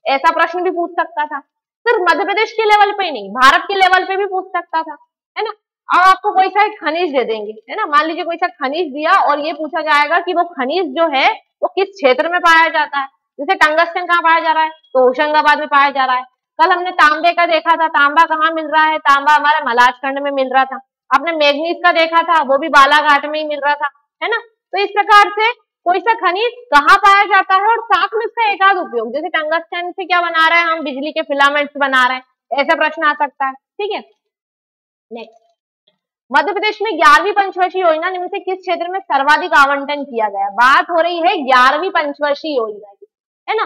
ऐसा प्रश्न भी पूछ सकता था। सिर्फ मध्य प्रदेश के लेवल पे ही नहीं, भारत के लेवल पे भी पूछ सकता था, है ना। अब आपको कोई सा एक खनिज दे देंगे, है ना, मान लीजिए कोई सा खनिज दिया और ये पूछा जाएगा कि वो खनिज जो है वो किस क्षेत्र में पाया जाता है। जैसे टंगस्टन कहाँ पाया जा रहा है, तो होशंगाबाद में पाया जा रहा है। कल हमने तांबे का देखा था, तांबा कहाँ मिल रहा है, तांबा हमारे मलाजखंड में मिल रहा था। आपने मैग्नीज का देखा था, वो भी बालाघाट में ही मिल रहा था, है ना। तो इस प्रकार से कोई सा खनिज कहाँ पाया जाता है और साथ में इसका एक आध उपयोग, जैसे टंगस्टन से क्या बना रहे हैं हम, बिजली के फिलामेंट्स बना रहे हैं, ऐसा प्रश्न आ सकता है। ठीक है, नेक्स्ट, मध्य प्रदेश में 11वीं पंचवर्षीय योजना निम्न से किस क्षेत्र में सर्वाधिक आवंटन किया गया। बात हो रही है 11वीं पंचवर्षीय योजना की, है ना।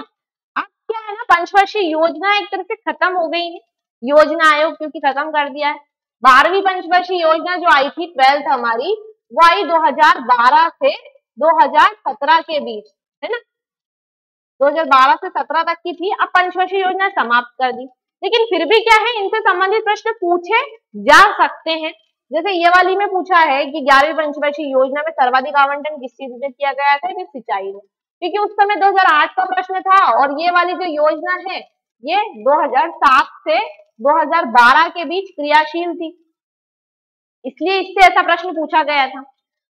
अब क्या है ना, पंचवर्षीय योजना एक तरह से खत्म हो गई है, योजना आयोग क्योंकि खत्म कर दिया है। 12वीं पंचवर्षीय योजना जो आई थी 12th हमारी, वो आई 2012 से 2017 के बीच, है ना। 2012 से 17 तक की थी। अब पंचवर्षीय योजना समाप्त कर दी, लेकिन फिर भी क्या है, इनसे संबंधित प्रश्न पूछे जा सकते हैं। जैसे ये वाली में पूछा है कि 11वीं पंचवर्षीय योजना में सर्वाधिक आवंटन किस चीज में किया गया था, ये सिंचाई में, क्योंकि उस समय 2008 का प्रश्न था और ये वाली जो योजना है ये 2007 से 2012 के बीच क्रियाशील थी, इसलिए इससे ऐसा प्रश्न पूछा गया था।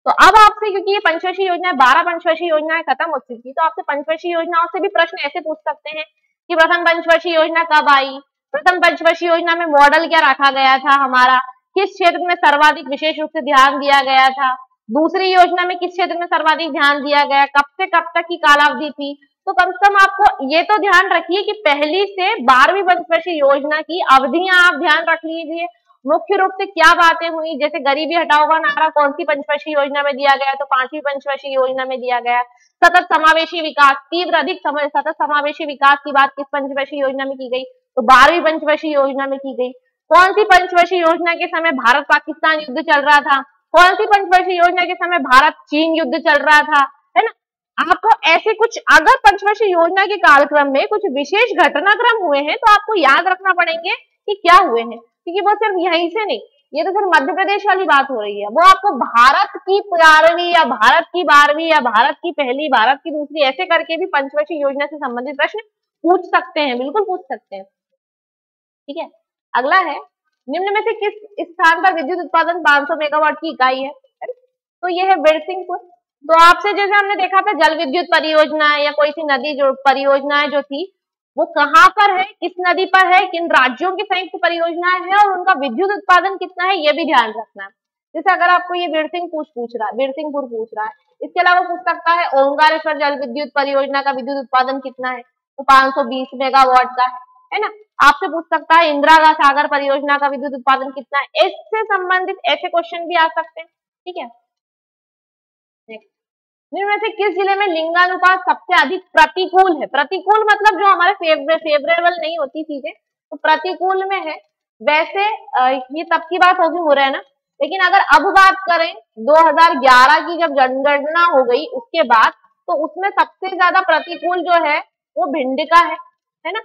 तो अब आपसे, क्योंकि ये पंचवर्षीय योजना 12 पंचवर्षीय योजनाएं खत्म हो चुकी, तो आपसे पंचवर्षीय योजनाओं से भी प्रश्न ऐसे पूछ सकते हैं कि प्रथम पंचवर्षीय योजना कब आई, प्रथम पंचवर्षीय योजना में मॉडल क्या रखा गया था हमारा, किस क्षेत्र में सर्वाधिक विशेष रूप से ध्यान दिया गया था, दूसरी योजना में किस क्षेत्र में सर्वाधिक ध्यान दिया गया, कब से कब तक की कालावधि थी। तो कम से कम आपको ये तो ध्यान रखिए कि पहली से 12वीं पंचवर्षीय योजना की अवधियां आप ध्यान रख लीजिए, मुख्य रूप से क्या बातें हुई। जैसे गरीबी हटाओ का नारा कौन सी पंचवर्षीय योजना में दिया गया, तो 5वीं पंचवर्षीय योजना में दिया गया। सतत समावेशी विकास, तीव्र अधिक सतत समावेशी विकास की बात किस पंचवर्षीय योजना में की गई, तो 12वीं पंचवर्षीय योजना में की गई। कौन सी पंचवर्षीय योजना के समय भारत पाकिस्तान युद्ध चल रहा था, कौन सी पंचवर्षीय योजना के समय भारत चीन युद्ध चल रहा था, है ना। आपको ऐसे कुछ, अगर पंचवर्षीय योजना के कालक्रम में कुछ विशेष घटनाक्रम हुए हैं तो आपको याद रखना पड़ेंगे कि क्या हुए हैं, क्योंकि वो सिर्फ यहीं से नहीं, ये तो सिर्फ मध्य प्रदेश वाली बात हो रही है, वो आपको भारत की 11वीं या भारत की 12वीं या भारत की पहली, भारत की दूसरी, ऐसे करके भी पंचवर्षीय योजना से संबंधित प्रश्न पूछ सकते हैं, बिल्कुल पूछ सकते हैं। ठीक है, अगला है, निम्न में से किस स्थान पर विद्युत उत्पादन 500 मेगावाट की इकाई है, तो यह है बिरसिंहपुर। तो आपसे जैसे हमने देखा था जल विद्युत परियोजना या कोई सी नदी जो परियोजनाएं जो थी वो कहाँ पर है, किस नदी पर है, किन राज्यों की संयुक्त परियोजनाएं हैं और उनका विद्युत उत्पादन कितना है, ये भी ध्यान रखना है। जैसे अगर आपको ये बिरसिंहपुर पूछ रहा है, इसके अलावा पूछ सकता है ओंकारेश्वर जल विद्युत परियोजना का विद्युत उत्पादन कितना है, तो 520 मेगावाट का है ना। आपसे पूछ सकता है इंदिरा सागर परियोजना का विद्युत उत्पादन कितना है, इससे संबंधित ऐसे क्वेश्चन भी आ सकते हैं। ठीक है, इनमें से किस जिले में लिंगानुपात सबसे अधिक प्रतिकूल है। प्रतिकूल मतलब जो हमारे फेवरेबल नहीं होती चीजें, तो प्रतिकूल में है। वैसे ये तब की बात होगी मुरैना, लेकिन अगर अब बात करें 2011 की जब जनगणना हो गई उसके बाद, तो उसमें सबसे ज्यादा प्रतिकूल जो है वो भिंड का है ना।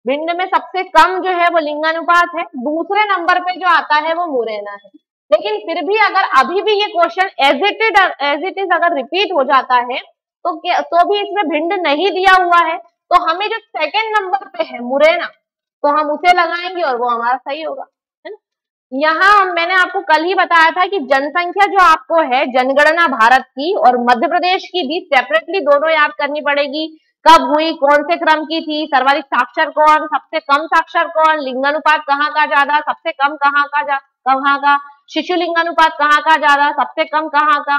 भिंड में सबसे कम जो है वो लिंगानुपात है, दूसरे नंबर पे जो आता है वो मुरैना है। लेकिन फिर भी अगर अभी भी ये क्वेश्चन एज इट इज अगर रिपीट हो जाता है तो भी इसमें भिंड नहीं दिया हुआ है, तो हमें जो सेकंड नंबर पे है मुरैना, तो हम उसे लगाएंगे और वो हमारा सही होगा, है ना। यहाँ मैंने आपको कल ही बताया था कि जनसंख्या जो आपको है जनगणना भारत की और मध्य प्रदेश की भी सेपरेटली दोनों याद करनी पड़ेगी। कब हुई, कौन से क्रम की थी, सर्वाधिक साक्षर कौन, सबसे कम साक्षर कौन, लिंगानुपात कहाँ का ज्यादा, सबसे कम कहाँ का, शिशु लिंगानुपात कहाँ का ज्यादा, सबसे कम कहाँ का,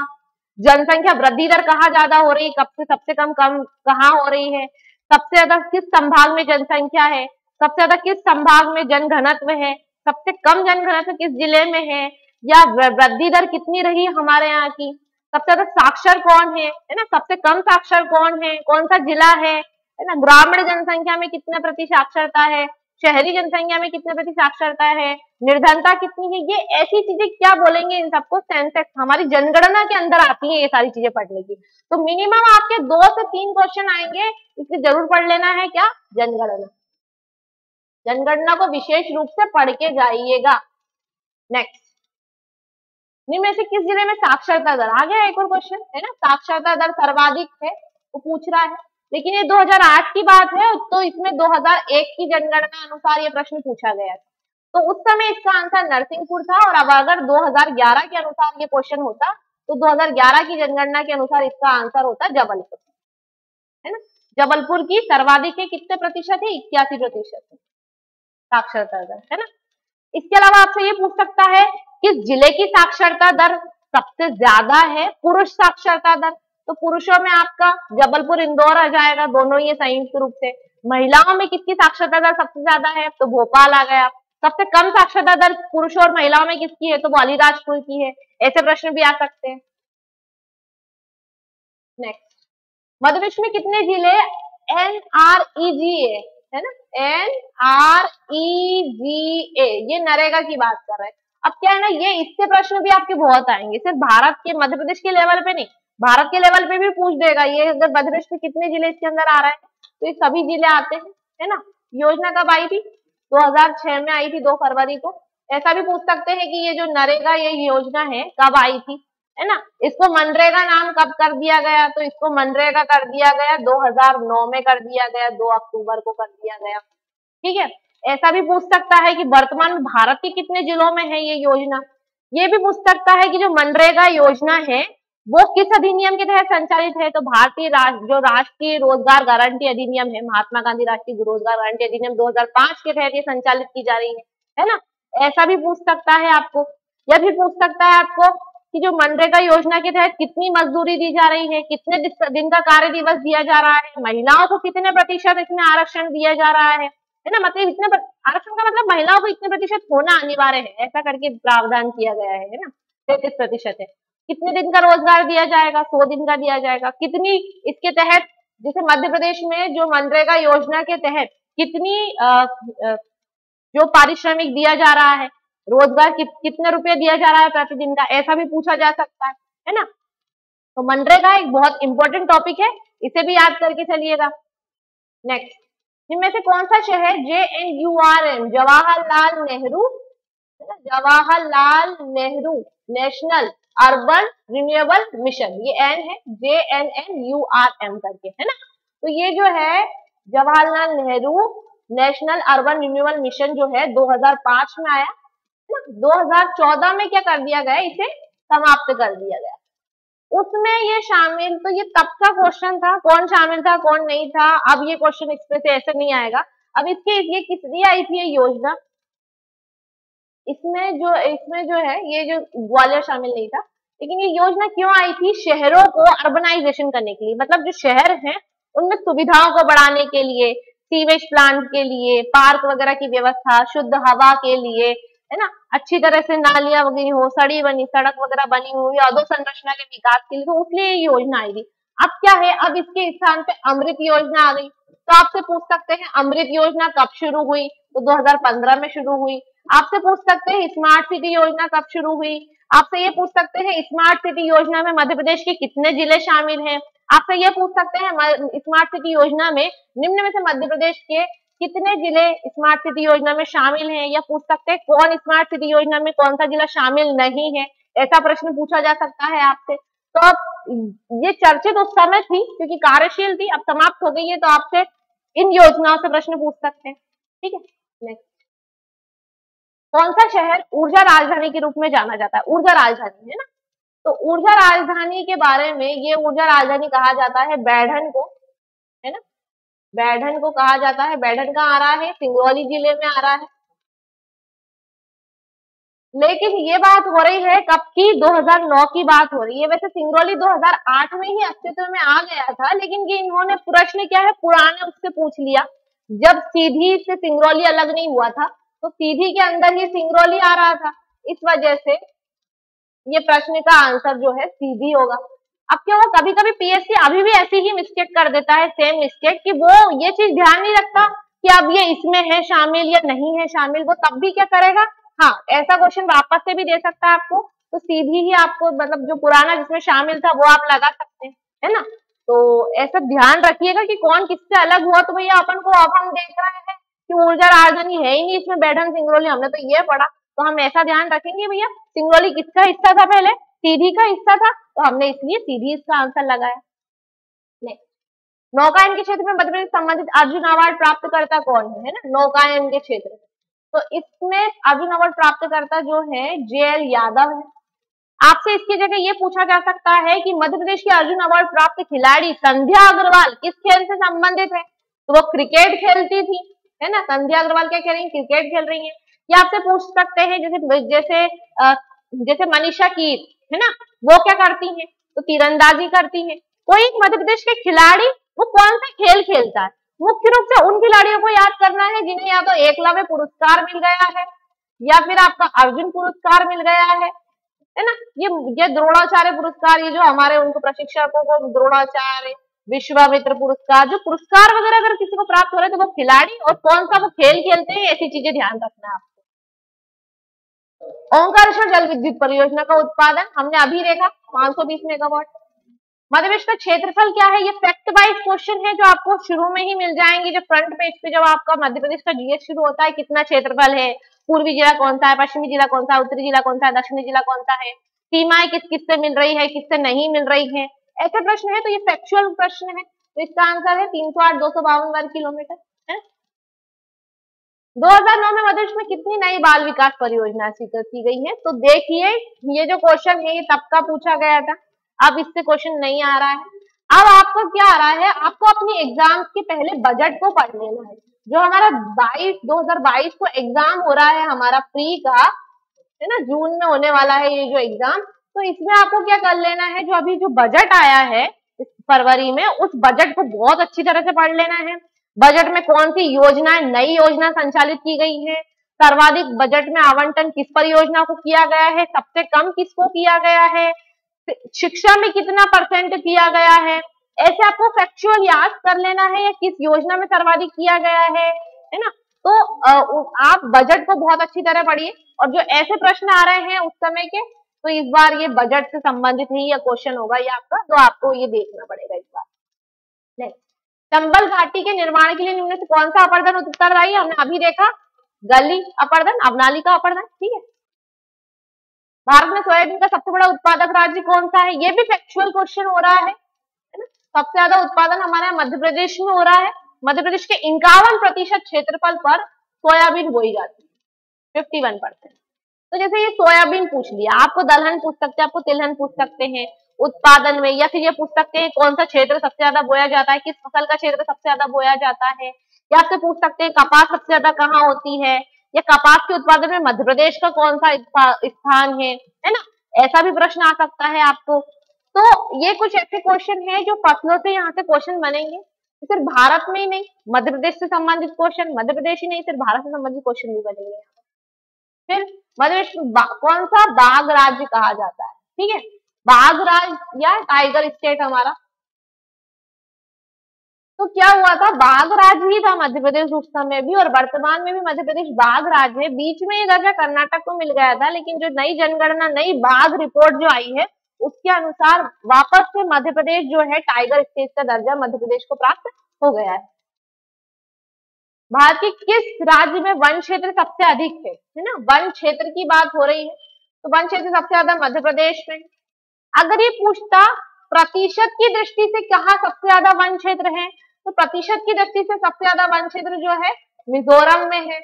जनसंख्या वृद्धि दर कहाँ ज्यादा हो रही, कब से सबसे कम कहाँ हो रही है, सबसे ज्यादा किस संभाग में जनसंख्या है, सबसे ज्यादा किस संभाग में जनघनत्व है, सबसे कम जनघनत्व किस जिले में है, या वृद्धि दर कितनी रही हमारे यहाँ की, सबसे ज्यादा साक्षर कौन है ना, सबसे कम साक्षर कौन है, कौन सा जिला है ना, ग्रामीण जनसंख्या में कितना प्रति साक्षरता है, शहरी जनसंख्या में कितने प्रति साक्षरता है, निर्धनता कितनी है, ये ऐसी चीजें क्या बोलेंगे, इन सबको सेंसेक्स हमारी जनगणना के अंदर आती है ये सारी चीजें पढ़ने की। तो मिनिमम आपके 2 से 3 क्वेश्चन आएंगे, इसलिए जरूर पढ़ लेना है क्या, जनगणना। जनगणना को विशेष रूप से पढ़ के जाइएगा। नेक्स्ट, निम्न में से किस जिले में साक्षरता दर, आ गया एक और क्वेश्चन है ना, साक्षरता दर सर्वाधिक है वो पूछ रहा है, लेकिन ये 2008 की बात है, तो इसमें 2001 की जनगणना अनुसार ये प्रश्न पूछा गया था। तो उस समय इसका आंसर नरसिंहपुर था, और अब अगर 2011 के अनुसार ये क्वेश्चन होता तो 2011 की जनगणना के अनुसार इसका आंसर होता जबलपुर, है ना। जबलपुर की सर्वाधिक है, कितने प्रतिशत है? 81% साक्षरता दर, है ना। इसके अलावा आपसे ये पूछ सकता है किस जिले की साक्षरता दर सबसे ज्यादा है? पुरुष साक्षरता दर, तो पुरुषों में आपका जबलपुर, इंदौर आ जाएगा, दोनों ये संयुक्त रूप से। महिलाओं में किसकी साक्षरता दर सबसे ज्यादा है? तो भोपाल आ गया। सबसे कम साक्षरता दर पुरुषों और महिलाओं में किसकी है? तो वो अलीराजपुर की है। ऐसे प्रश्न भी आ सकते हैं। नेक्स्ट, मध्य प्रदेश में कितने जिले NREGA, है ना, NREGA, ये नरेगा की बात कर रहे हैं। अब क्या है ना, ये इससे प्रश्न भी आपके बहुत आएंगे, सिर्फ भारत के, मध्य प्रदेश के लेवल पे नहीं, भारत के लेवल पे भी पूछ देगा ये। अगर मध्य प्रदेश में कितने जिले इसके अंदर आ रहे हैं, तो ये सभी जिले आते हैं, है ना। योजना कब आई थी? 2006 में आई थी, 2 फरवरी को। ऐसा भी पूछ सकते हैं कि ये जो नरेगा ये योजना है कब आई थी, है ना। इसको मनरेगा नाम कब कर दिया गया? तो इसको मनरेगा कर दिया गया 2009 में कर दिया गया, 2 अक्टूबर को कर दिया गया, ठीक है। ऐसा भी पूछ सकता है कि वर्तमान में भारत के कितने जिलों में है ये योजना। ये भी पूछ सकता है कि जो मनरेगा योजना है वो किस अधिनियम के तहत संचालित है? तो भारतीय जो राष्ट्रीय रोजगार गारंटी अधिनियम है, महात्मा गांधी राष्ट्रीय रोजगार गारंटी अधिनियम 2005 के तहत ये संचालित की जा रही है ना। ऐसा भी पूछ सकता है आपको। यह भी पूछ सकता है आपको कि जो मनरेगा योजना के तहत कितनी मजदूरी दी जा रही है, कितने दिन का कार्य दिवस दिया जा रहा है, महिलाओं को कितने प्रतिशत इसमें आरक्षण दिया जा रहा है ना। मतलब इतने आरक्षण का मतलब महिलाओं को इतने प्रतिशत होना अनिवार्य है, ऐसा करके प्रावधान किया गया है ना। 33% है। कितने दिन का रोजगार दिया जाएगा? 100 दिन का दिया जाएगा। कितनी इसके तहत, जैसे मध्य प्रदेश में जो मनरेगा योजना के तहत कितनी जो पारिश्रमिक दिया जा रहा है, रोजगार कितने रुपए दिया जा रहा है प्रतिदिन का, ऐसा भी पूछा जा सकता है ना। तो मनरेगा एक बहुत इंपॉर्टेंट टॉपिक है, इसे भी याद करके चलिएगा। नेक्स्ट, इनमें से कौन सा शहर JNURM, Jawaharlal Nehru, Jawaharlal Nehru national urban renewable mission, ये एन है, JNNURM करके, है ना। तो ये जो है Jawaharlal Nehru national urban renewable mission जो है 2005 में आया, 2014 में क्या कर दिया गया, इसे समाप्त कर दिया गया। उसमें ये शामिल, तो ये तब का क्वेश्चन था, कौन शामिल था कौन नहीं था। अब ये क्वेश्चन इस पे से ऐसे नहीं आएगा। अब ये किस लिए आई थी ये योजना? इसमें जो है ये जो ग्वालियर शामिल नहीं था, लेकिन ये योजना क्यों आई थी? शहरों को अर्बनाइजेशन करने के लिए, मतलब जो शहर हैं उनमें सुविधाओं को बढ़ाने के लिए, सीवेज प्लांट के लिए, पार्क वगैरह की व्यवस्था, शुद्ध हवा के लिए, है ना, अच्छी तरह से नालियां वगैरह हो, सड़क वगैरह बनी हुई, अधोसंरचना के विकास के लिए, तो उसलिए ये योजना आई थी। अब क्या है, अब इसके स्थान पे अमृत योजना आ गई। तो आपसे पूछ सकते हैं अमृत योजना कब शुरू हुई? तो 2015 में शुरू हुई। आपसे पूछ सकते हैं स्मार्ट सिटी योजना कब शुरू हुई? आपसे ये पूछ सकते हैं स्मार्ट सिटी योजना में मध्य प्रदेश के कितने जिले शामिल हैं? आपसे ये पूछ सकते हैं स्मार्ट सिटी योजना में निम्न में से मध्य प्रदेश के कितने जिले स्मार्ट सिटी योजना में शामिल हैं? या पूछ सकते हैं कौन स्मार्ट सिटी योजना में कौन सा जिला शामिल नहीं है? ऐसा प्रश्न पूछा जा सकता है आपसे। तो अब ये चर्चित उस समय थी क्योंकि कार्यशील थी, अब समाप्त हो गई है, तो आपसे इन योजनाओं से प्रश्न पूछ सकते हैं, ठीक है। नेक्स्ट, कौन सा शहर ऊर्जा राजधानी के रूप में जाना जाता है? ऊर्जा राजधानी, है ना। तो ऊर्जा राजधानी के बारे में, ये ऊर्जा राजधानी कहा जाता है बैढ़न को, है ना, बैढ़न को कहा जाता है। बैढ़न कहाँ आ रहा है? सिंगरौली जिले में आ रहा है। लेकिन ये बात हो रही है कब की? 2009 की बात हो रही है। वैसे सिंगरौली 2008 में ही अस्तित्व में आ गया था, लेकिन ये इन्होंने प्रश्न क्या है, पुराने उससे पूछ लिया। जब सीधी से सिंगरौली अलग नहीं हुआ था, तो सीधी के अंदर ही सिंगरौली आ रहा था, इस वजह से ये प्रश्न का आंसर जो है सीधी होगा। अब क्या हुआ, कभी कभी पीएससी अभी भी ऐसी ही मिस्टेक कर देता है, सेम मिस्टेक, कि वो ये चीज ध्यान नहीं रखता कि अब ये इसमें है शामिल या नहीं है शामिल। वो तब भी क्या करेगा, हाँ, ऐसा क्वेश्चन वापस से भी दे सकता है आपको, तो सीधी ही आपको, मतलब जो पुराना जिसमें शामिल था वो आप लगा सकते हैं, है ना। तो ऐसा ध्यान रखिएगा कि कौन किससे अलग हुआ। तो भैया अपन को, अब हम देख रहे हैं कि ऊर्जा राजधानी है ही नहीं इसमें, बैढ़न सिंगरौली, हमने तो ये पढ़ा, तो हम ऐसा ध्यान रखेंगे भैया सिंगरौली किसका हिस्सा था, पहले सीधी का हिस्सा था, तो हमने इसलिए सीधी इसका आंसर लगाया। नेक्स्ट, नौकायन के क्षेत्र में मध्य प्रदेश संबंधित अर्जुन अवार्ड प्राप्त करता कौन है ना, नौकायन के क्षेत्र में। तो इसमें अर्जुन अवार्ड प्राप्त करता जो है JL यादव है। आपसे इसकी जगह ये पूछा जा सकता है कि मध्य प्रदेश के अर्जुन अवार्ड प्राप्त खिलाड़ी संध्या अग्रवाल किस खेल से संबंधित है, तो वो क्रिकेट खेलती थी, है ना। संध्या अग्रवाल क्या खेल रही है, क्रिकेट खेल रही है। ये आपसे पूछ सकते हैं जैसे मनीषा कीर है ना, वो क्या करती है, तो तीरंदाजी करती है। कोई एक मध्य प्रदेश के खिलाड़ी वो कौन सा खेल खेलता है, मुख्य रूप से उन खिलाड़ियों को याद करना है जिन्हें या तो एकलव्य पुरस्कार मिल गया है या फिर आपका अर्जुन पुरस्कार मिल गया है ना। ये द्रोणाचार्य पुरस्कार, ये जो हमारे उनको प्रशिक्षकों को द्रोणाचार्य, विश्वामित्र पुरस्कार, जो पुरस्कार वगैरह अगर किसी को प्राप्त हो रहे हैं तो वो खिलाड़ी और कौन सा वो खेल खेलते हैं, ऐसी चीजें ध्यान रखना है आपको। ओंकारेश्वर जल विद्युत परियोजना का उत्पादन हमने अभी देखा 520 मेगावाट। मध्य प्रदेश का क्षेत्रफल क्या है, ये फैक्ट वाइज क्वेश्चन है जो आपको शुरू में ही मिल जाएंगे। जब फ्रंट पेज पे जब आपका मध्य प्रदेश का जीएस शुरू होता है, कितना क्षेत्रफल है, पूर्वी जिला कौन सा है, पश्चिमी जिला कौन सा है, उत्तरी जिला कौन सा है, दक्षिणी जिला कौन सा है, सीमाएं किस किस से मिल रही है, किससे नहीं मिल रही है, ऐसे प्रश्न है। तो ये फैक्चुअल प्रश्न है, तो इसका आंसर है 308,252 वर्ग किलोमीटर है। 2009 में मध्य प्रदेश में कितनी नई बाल विकास परियोजना स्वीकृत की गई है, तो देखिए ये जो क्वेश्चन है ये तब का पूछा गया था, अब इससे क्वेश्चन नहीं आ रहा है। अब आपको क्या आ रहा है, आपको अपनी एग्जाम के पहले बजट को पढ़ लेना है। जो हमारा 2022 को एग्जाम हो रहा है हमारा प्री का, है ना, जून में होने वाला है ये जो एग्जाम, तो इसमें आपको क्या कर लेना है, जो अभी जो बजट आया है इस फरवरी में, उस बजट को बहुत अच्छी तरह से पढ़ लेना है। बजट में कौन सी योजनाएं, नई योजना संचालित की गई है, सर्वाधिक बजट में आवंटन किस परियोजना को किया गया है, सबसे कम किसको किया गया है, शिक्षा में कितना % किया गया है, ऐसे आपको फैक्चुअल याद कर लेना है, या किस योजना में सर्वाधिक किया गया है ना। तो आप बजट को बहुत अच्छी तरह पढ़िए, और जो ऐसे प्रश्न आ रहे हैं उस समय के, तो इस बार ये बजट से संबंधित ही यह क्वेश्चन होगा ये आपका, तो आपको ये देखना पड़ेगा इस बार। नेक्स्ट, चंबल घाटी के निर्माण के लिए निम्न से कौन सा अपर्दन उत्तरदायी है, हमने अभी देखा गली अपर्दन, अवनालिका अपर्दन, ठीक है। भारत में सोयाबीन का सबसे बड़ा उत्पादक राज्य कौन सा है, ये भी फैक्चुअल क्वेश्चन हो रहा है ना। सबसे ज्यादा उत्पादन हमारे मध्य प्रदेश में हो रहा है। मध्य प्रदेश के 51% क्षेत्रफल पर सोयाबीन बोई जाती है, 51%। तो जैसे ये सोयाबीन पूछ लिया, आपको दलहन पूछ सकते हैं, आपको तिलहन पूछ सकते हैं उत्पादन में, या फिर ये पूछ सकते हैं कौन सा क्षेत्र सबसे ज्यादा बोया जाता है, किस फसल का क्षेत्र सबसे ज्यादा बोया जाता है, या आपसे पूछ सकते हैं कपास सबसे ज्यादा कहाँ होती है, या कपास के उत्पादन में मध्य प्रदेश का कौन सा स्थान है ना। ऐसा भी प्रश्न आ सकता है आपको। तो ये कुछ ऐसे क्वेश्चन है जो फसलों से यहाँ से क्वेश्चन बनेंगे, सिर्फ भारत में ही नहीं, मध्य प्रदेश से संबंधित क्वेश्चन, मध्य प्रदेश ही नहीं सिर्फ भारत से संबंधित क्वेश्चन भी बनेंगे। फिर मध्य प्रदेश कौन सा बाघ राज्य कहा जाता है, ठीक है, बाघ राज्य या टाइगर स्टेट हमारा। तो क्या हुआ था, बाघ राज्य ही था मध्य प्रदेश उस समय भी, और वर्तमान में भी मध्य प्रदेश बाघ राज्य है। बीच में ये दर्जा कर्नाटक को मिल गया था, लेकिन जो नई जनगणना, नई बाघ रिपोर्ट जो आई है उसके अनुसार वापस से मध्य प्रदेश जो है टाइगर स्टेट का दर्जा मध्य प्रदेश को प्राप्त हो गया है। भारत के किस राज्य में वन क्षेत्र सबसे अधिक है ना, वन क्षेत्र की बात हो रही है, तो वन क्षेत्र सबसे ज्यादा मध्य प्रदेश में। अगर ये पूछता प्रतिशत की दृष्टि से कहाँ सबसे ज्यादा वन क्षेत्र है, तो प्रतिशत की दृष्टि से सबसे ज्यादा वन क्षेत्र जो है मिजोरम में है।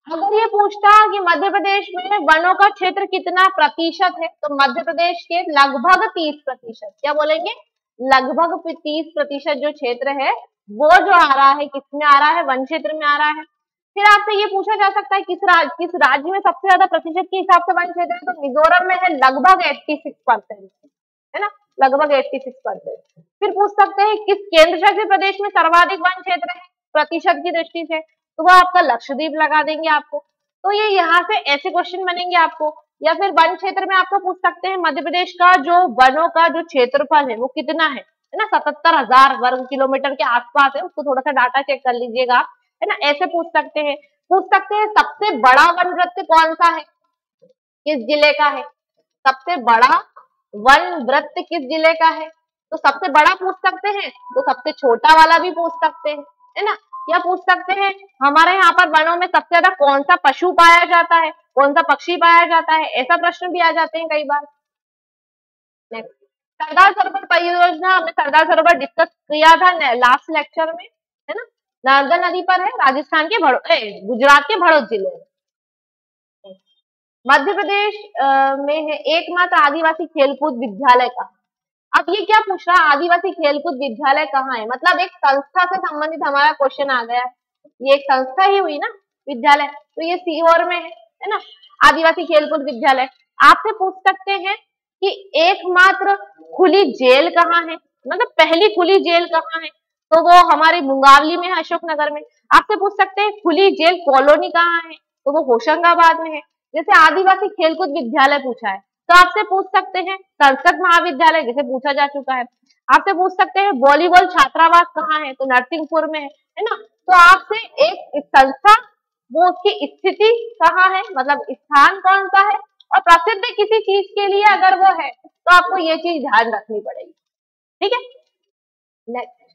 अगर ये पूछता कि मध्य प्रदेश में वनों का क्षेत्र कितना प्रतिशत है, तो मध्य प्रदेश के लगभग 30%, क्या बोलेंगे, लगभग 30% जो क्षेत्र है वो जो आ रहा है, किसमें आ रहा है, वन क्षेत्र में आ रहा है। फिर आपसे ये पूछा जा सकता है किस राज्य में सबसे ज्यादा प्रतिशत के हिसाब से वन क्षेत्र है, तो मिजोरम में है लगभग 86%, है ना, लगभग 86%। फिर पूछ सकते हैं किस केंद्र शासित प्रदेश में सर्वाधिक वन क्षेत्र है प्रतिशत की दृष्टि से, तो वो आपका लक्षद्वीप लगा देंगे आपको। तो ये यहाँ से ऐसे क्वेश्चन बनेंगे आपको। या फिर वन क्षेत्र में आपको पूछ सकते हैं मध्य प्रदेश का जो वनों का जो क्षेत्रफल है वो कितना है ना, 77,000 वर्ग किलोमीटर के आसपास है, उसको थोड़ा सा डाटा चेक कर लीजिएगा, है ना। ऐसे पूछ सकते हैं सबसे बड़ा वन वृत्त कौन सा है, किस जिले का है, सबसे बड़ा वन वृत्त किस जिले का है, तो सबसे बड़ा पूछ सकते हैं, तो सबसे छोटा वाला भी पूछ सकते हैं, है ना। या पूछ सकते हैं हमारे यहाँ पर वनों में सबसे ज्यादा कौन सा पशु पाया जाता है, कौन सा पक्षी पाया जाता है, ऐसा प्रश्न भी आ जाते हैं कई बार। नेक्स्ट, सरदार सरोवर परियोजना हमने सरदार सरोवर डिस्कस किया था लास्ट लेक्चर में, है ना। नर्मदा नदी पर है, राजस्थान के गुजरात के भड़ोत जिले में। मध्य प्रदेश में है एकमात्र आदिवासी खेलकूद विद्यालय का। अब ये क्या पूछ रहा है, आदिवासी खेलकूद विद्यालय कहाँ है, मतलब एक संस्था से संबंधित हमारा क्वेश्चन आ गया है। ये एक संस्था ही हुई ना विद्यालय, तो ये सीहोर में है ना, आदिवासी खेलकूद विद्यालय। आपसे पूछ सकते हैं कि एकमात्र खुली जेल कहाँ है, मतलब पहली खुली जेल कहाँ है, तो वो हमारे मुंगावली में है, अशोकनगर में। आपसे पूछ सकते हैं खुली जेल कॉलोनी कहाँ है, तो वो होशंगाबाद में है। जैसे आदिवासी खेलकूद विद्यालय पूछा है, तो आपसे पूछ सकते हैं संस्कृत महाविद्यालय, जैसे पूछा जा चुका है। आपसे पूछ सकते हैं वॉलीबॉल छात्रावास कहाँ है, तो नरसिंहपुर में है ना। तो आपसे एक संस्था, वो उसकी स्थिति कहाँ है, मतलब स्थान कौन सा है, और प्रसिद्ध किसी चीज के लिए अगर वो है, तो आपको ये चीज ध्यान रखनी पड़ेगी। ठीक है, नेक्स्ट,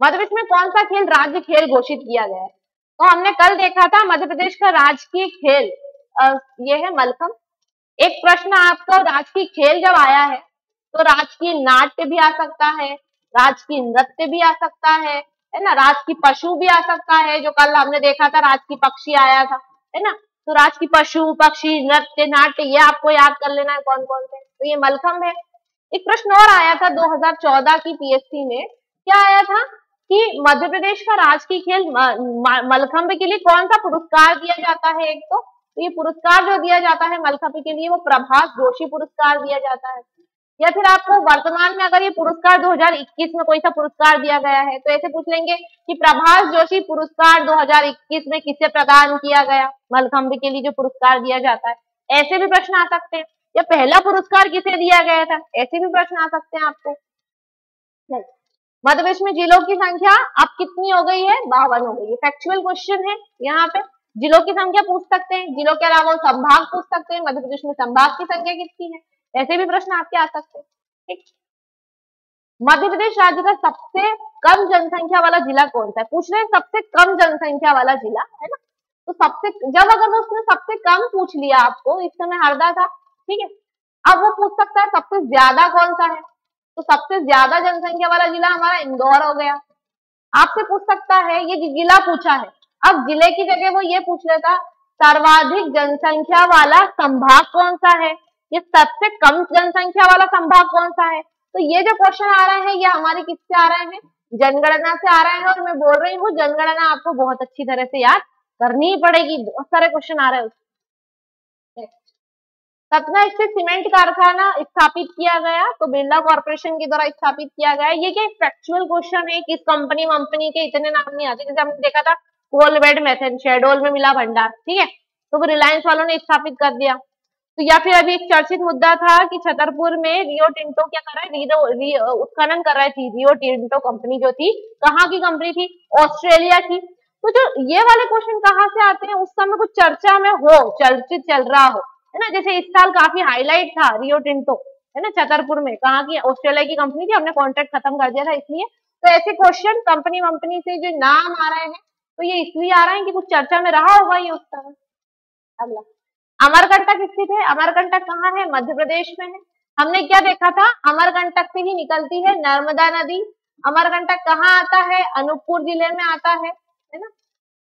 मध्य प्रदेश में कौन सा खेल राज्य खेल घोषित किया गया है, तो हमने कल देखा था मध्य प्रदेश का राजकीय खेल ये है मलखम। एक प्रश्न आपका, राजकीय खेल जब आया है तो राजकीय नाट्य भी आ सकता है, राजकीय नृत्य भी आ सकता है ना, राजकीय पशु भी आ सकता है, जो कल हमने देखा था राजकीय पक्षी आया था, है ना। तो राजकीय पशु, पक्षी, नृत्य, नाट्य, ये आपको याद कर लेना है कौन कौन से, तो ये मलखम है। एक प्रश्न और आया था 2014 की पीएससी में, क्या आया था कि मध्य प्रदेश का राजकीय खेल मलखंभ के लिए कौन सा पुरस्कार दिया जाता है। एक तो ये पुरस्कार जो दिया जाता है मलखंभ के लिए, वो प्रभास जोशी पुरस्कार दिया जाता है। या फिर आपको वर्तमान में अगर ये पुरस्कार 2021 में कोई सा पुरस्कार दिया गया है, तो ऐसे पूछ लेंगे कि प्रभास जोशी पुरस्कार 2021 में किसे प्रदान किया गया, मलखंभ के लिए जो पुरस्कार दिया जाता है। ऐसे भी प्रश्न आ सकते हैं, या पहला पुरस्कार किसे दिया गया था, ऐसे भी प्रश्न आ सकते हैं आपको। मध्य प्रदेश में जिलों की संख्या अब कितनी हो गई है, 52 हो गई है। फैक्चुअल क्वेश्चन है यहाँ पे, जिलों की संख्या पूछ सकते हैं, जिलों के अलावा संभाग पूछ सकते हैं, मध्य प्रदेश में संभाग की संख्या कितनी है, ऐसे भी प्रश्न आपके आ सकते हैं। ठीक, मध्य प्रदेश राज्य का सबसे कम जनसंख्या वाला जिला कौन सा है, पूछ रहे हैं सबसे कम जनसंख्या वाला जिला, है ना। तो सबसे, जब अगर वो उसने सबसे कम पूछ लिया आपको, इस समय हरदा था, ठीक है, अब वो पूछ सकता है सबसे ज्यादा कौन सा है, तो सबसे ज्यादा जनसंख्या वाला जिला हमारा इंदौर हो गया। आपसे पूछ सकता है, ये जिला पूछा है, अब जिले की जगह वो ये पूछ लेता सर्वाधिक जनसंख्या वाला संभाग कौन सा है, ये सबसे कम जनसंख्या वाला संभाग कौन सा है। तो ये जो क्वेश्चन आ रहे हैं, ये हमारे किससे आ रहे हैं, जनगणना से आ रहे हैं। और मैं बोल रही हूँ जनगणना आपको बहुत अच्छी तरह से याद करनी ही पड़ेगी, बहुत सारे क्वेश्चन आ रहे हैं उसमें। सतना स्थित सीमेंट कारखाना स्थापित किया गया, तो बिरला कॉर्पोरेशन के द्वारा स्थापित किया गया। ये क्या फैक्चुअल क्वेश्चन है, किस कंपनी वंपनी के इतने नाम नहीं आते, जैसे हमने देखा था कोलवेड मैथन शेडोल में मिला भंडार, ठीक है, तो वो रिलायंस वालों ने स्थापित कर दिया। तो या फिर अभी एक चर्चित मुद्दा था कि छतरपुर में रियो टिंटो क्या कर रहा है, उत्खनन कर रही थी। रियो टिंटो कंपनी जो थी, कहाँ की कंपनी थी, ऑस्ट्रेलिया की। तो जो ये वाले क्वेश्चन कहाँ से आते हैं, उस समय कुछ चर्चा में हो, चर्चित चल रहा हो, है ना। जैसे इस साल काफी हाईलाइट था रियो टिंटो, है ना, छतरपुर में, कहाँ की, ऑस्ट्रेलिया की कंपनी थी, हमने कॉन्ट्रैक्ट खत्म कर दिया था इसलिए। तो ऐसे क्वेश्चन कंपनी वंपनी से जो नाम आ रहे हैं, तो ये इसलिए आ रहे हैं कि कुछ चर्चा में रहा होगा ये उस समय। अगला, अमरकंटक स्थित है, अमरकंटक कहाँ है, मध्य प्रदेश में है। हमने क्या देखा था, अमरकंटक से ही निकलती है नर्मदा नदी। अमरकंटक कहाँ आता है, अनूपपुर जिले में आता है ना,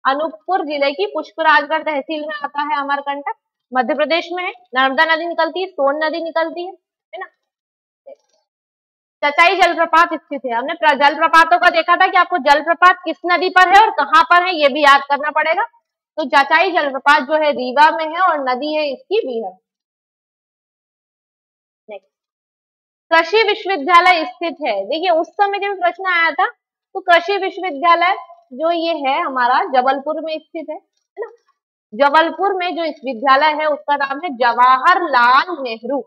अनूपपुर जिले की पुष्पराजगढ़ तहसील में आता है अमरकंटक, मध्य प्रदेश में है। नर्मदा नदी निकलती है, सोन नदी निकलती है ना। चचाई जलप्रपात स्थित है, हमने जलप्रपातों का देखा था कि आपको जलप्रपात किस नदी पर है और कहाँ पर है, ये भी याद करना पड़ेगा। तो चचाई जलप्रपात जो है रीवा में है और नदी है इसकी बीहर। नेक्स्ट, कृषि विश्वविद्यालय स्थित है, देखिए उस समय जब प्रश्न आया था, तो कृषि विश्वविद्यालय जो ये है हमारा जबलपुर में स्थित है ना। जबलपुर में जो इस विद्यालय है उसका नाम है जवाहरलाल नेहरू।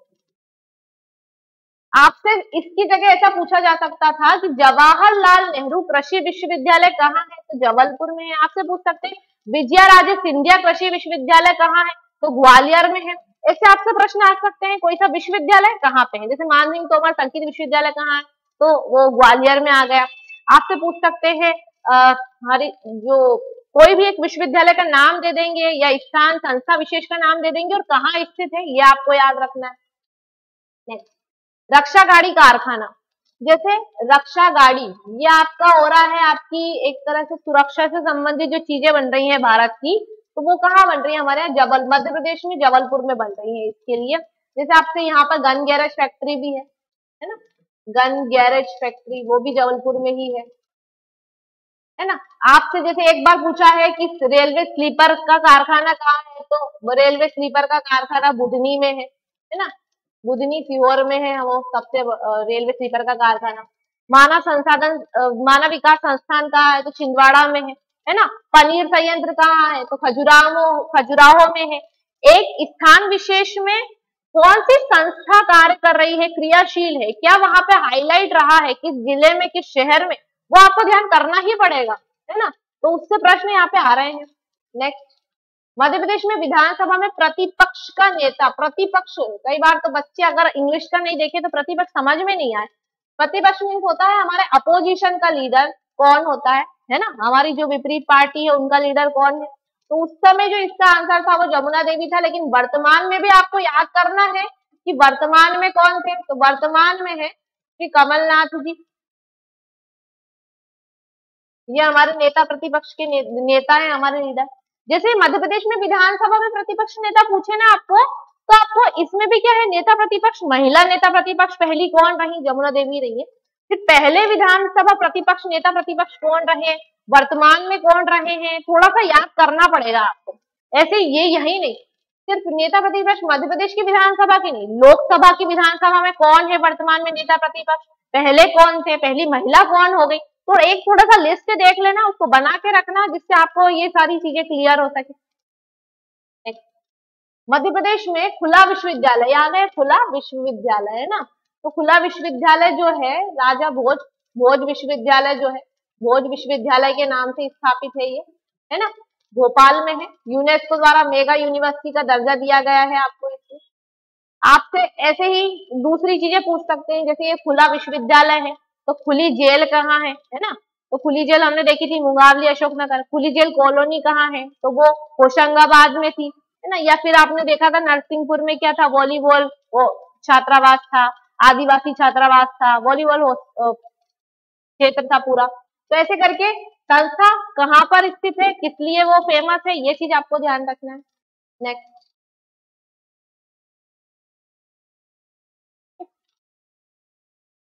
आपसे इसकी जगह ऐसा पूछा जा सकता था कि जवाहरलाल नेहरू कृषि विश्वविद्यालय कहाँ है, तो जबलपुर में है। आपसे पूछ सकते हैं विजया राजे सिंधिया कृषि विश्वविद्यालय कहाँ है, तो ग्वालियर में है। ऐसे आपसे प्रश्न आ सकते हैं कोई सा विश्वविद्यालय कहाँ पे है, जैसे मान सिंह तोमर संस्कृत विश्वविद्यालय कहाँ है, तो वो ग्वालियर में आ गया। आपसे पूछ सकते हैं हमारी जो कोई भी एक विश्वविद्यालय का नाम दे देंगे या स्थान संस्था विशेष का नाम दे देंगे और कहाँ स्थित है, ये आपको याद रखना है। नेक्स्ट, रक्षा गाड़ी कारखाना, जैसे रक्षा गाड़ी ये आपका हो रहा है आपकी एक तरह से सुरक्षा से संबंधित जो चीजें बन रही है भारत की, तो वो कहाँ बन रही है, हमारे यहाँ मध्य प्रदेश में जबलपुर में बन रही है। इसके लिए जैसे आपसे यहाँ पर गन गैरेज फैक्ट्री भी है ना, गन गैरेज फैक्ट्री वो भी जबलपुर में ही है ना। आपसे जैसे एक बार पूछा है कि रेलवे स्लीपर का कारखाना कहाँ है, तो रेलवे स्लीपर का कारखाना बुधनी में है ना, बुधनी सीहोर में है वो सबसे रेलवे स्लीपर का कारखाना। मानव विकास संस्थान कहाँ है, तो छिंदवाड़ा में है ना। पनीर संयंत्र कहाँ है, तो खजुराहो में है। एक स्थान विशेष में कौन सी संस्था कार्य कर रही है, क्रियाशील है, क्या वहां पे हाईलाइट रहा है, किस जिले में, किस शहर में, वो आपको ध्यान करना ही पड़ेगा, है ना। तो उससे प्रश्न यहाँ पे आ रहे हैं। नेक्स्ट, मध्य प्रदेश में विधानसभा में प्रतिपक्ष का नेता, प्रतिपक्ष कई बार तो बच्चे अगर इंग्लिश का नहीं देखे तो प्रतिपक्ष समझ में नहीं आए। प्रतिपक्ष मीन्स होता है हमारे अपोजिशन का लीडर कौन होता है ना, हमारी जो विपरीत पार्टी है उनका लीडर कौन है। तो उस समय जो इसका आंसर था वो जमुना देवी था, लेकिन वर्तमान में भी आपको याद करना है कि वर्तमान में कौन थे, तो वर्तमान में है श्री कमलनाथ जी, ये हमारे नेता प्रतिपक्ष के नेता है हमारे लीडर। जैसे मध्य प्रदेश में विधानसभा में प्रतिपक्ष नेता पूछे ना आपको, तो आपको इसमें भी क्या है, नेता प्रतिपक्ष, महिला नेता प्रतिपक्ष पहली कौन रही, जमुना देवी रही है। फिर पहले विधानसभा प्रतिपक्ष नेता प्रतिपक्ष कौन रहे, वर्तमान में कौन रहे हैं, थोड़ा सा याद करना पड़ेगा आपको। ऐसे ये यही नहीं सिर्फ नेता प्रतिपक्ष मध्य प्रदेश की विधानसभा की नहीं, लोकसभा की विधानसभा में कौन है वर्तमान में नेता प्रतिपक्ष, पहले कौन थे, पहली महिला कौन हो गई। तो एक थोड़ा सा लिस्ट देख लेना, उसको बना के रखना जिससे आपको ये सारी चीजें क्लियर हो सके। मध्य प्रदेश में खुला विश्वविद्यालय, याद है खुला विश्वविद्यालय है ना, तो खुला विश्वविद्यालय जो है राजा भोज विश्वविद्यालय जो है, भोज विश्वविद्यालय के नाम से स्थापित है ये, है ना, भोपाल में है। यूनेस्को द्वारा मेगा यूनिवर्सिटी का दर्जा दिया गया है आपको इसमें। आपसे ऐसे ही दूसरी चीजें पूछ सकते हैं, जैसे ये खुला विश्वविद्यालय है तो खुली जेल कहाँ है ना, तो खुली जेल हमने देखी थी मुंगावली अशोकनगर। खुली जेल कॉलोनी कहाँ है, तो वो होशंगाबाद में थी, है ना। या फिर आपने देखा था नरसिंहपुर में क्या था, वॉलीबॉल वो छात्रावास था, आदिवासी छात्रावास था, वॉलीबॉल क्षेत्र था पूरा। तो ऐसे करके संस्था कहाँ पर स्थित है, किस लिए वो फेमस है, ये चीज आपको ध्यान रखना है। नेक्स्ट,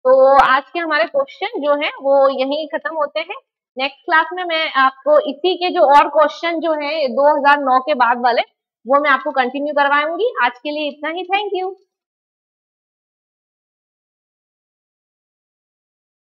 तो आज के हमारे क्वेश्चन जो है वो यहीं खत्म होते हैं। नेक्स्ट क्लास में मैं आपको इसी के जो और क्वेश्चन जो है 2009 के बाद वाले वो मैं आपको कंटिन्यू करवाऊंगी। आज के लिए इतना ही, थैंक यू।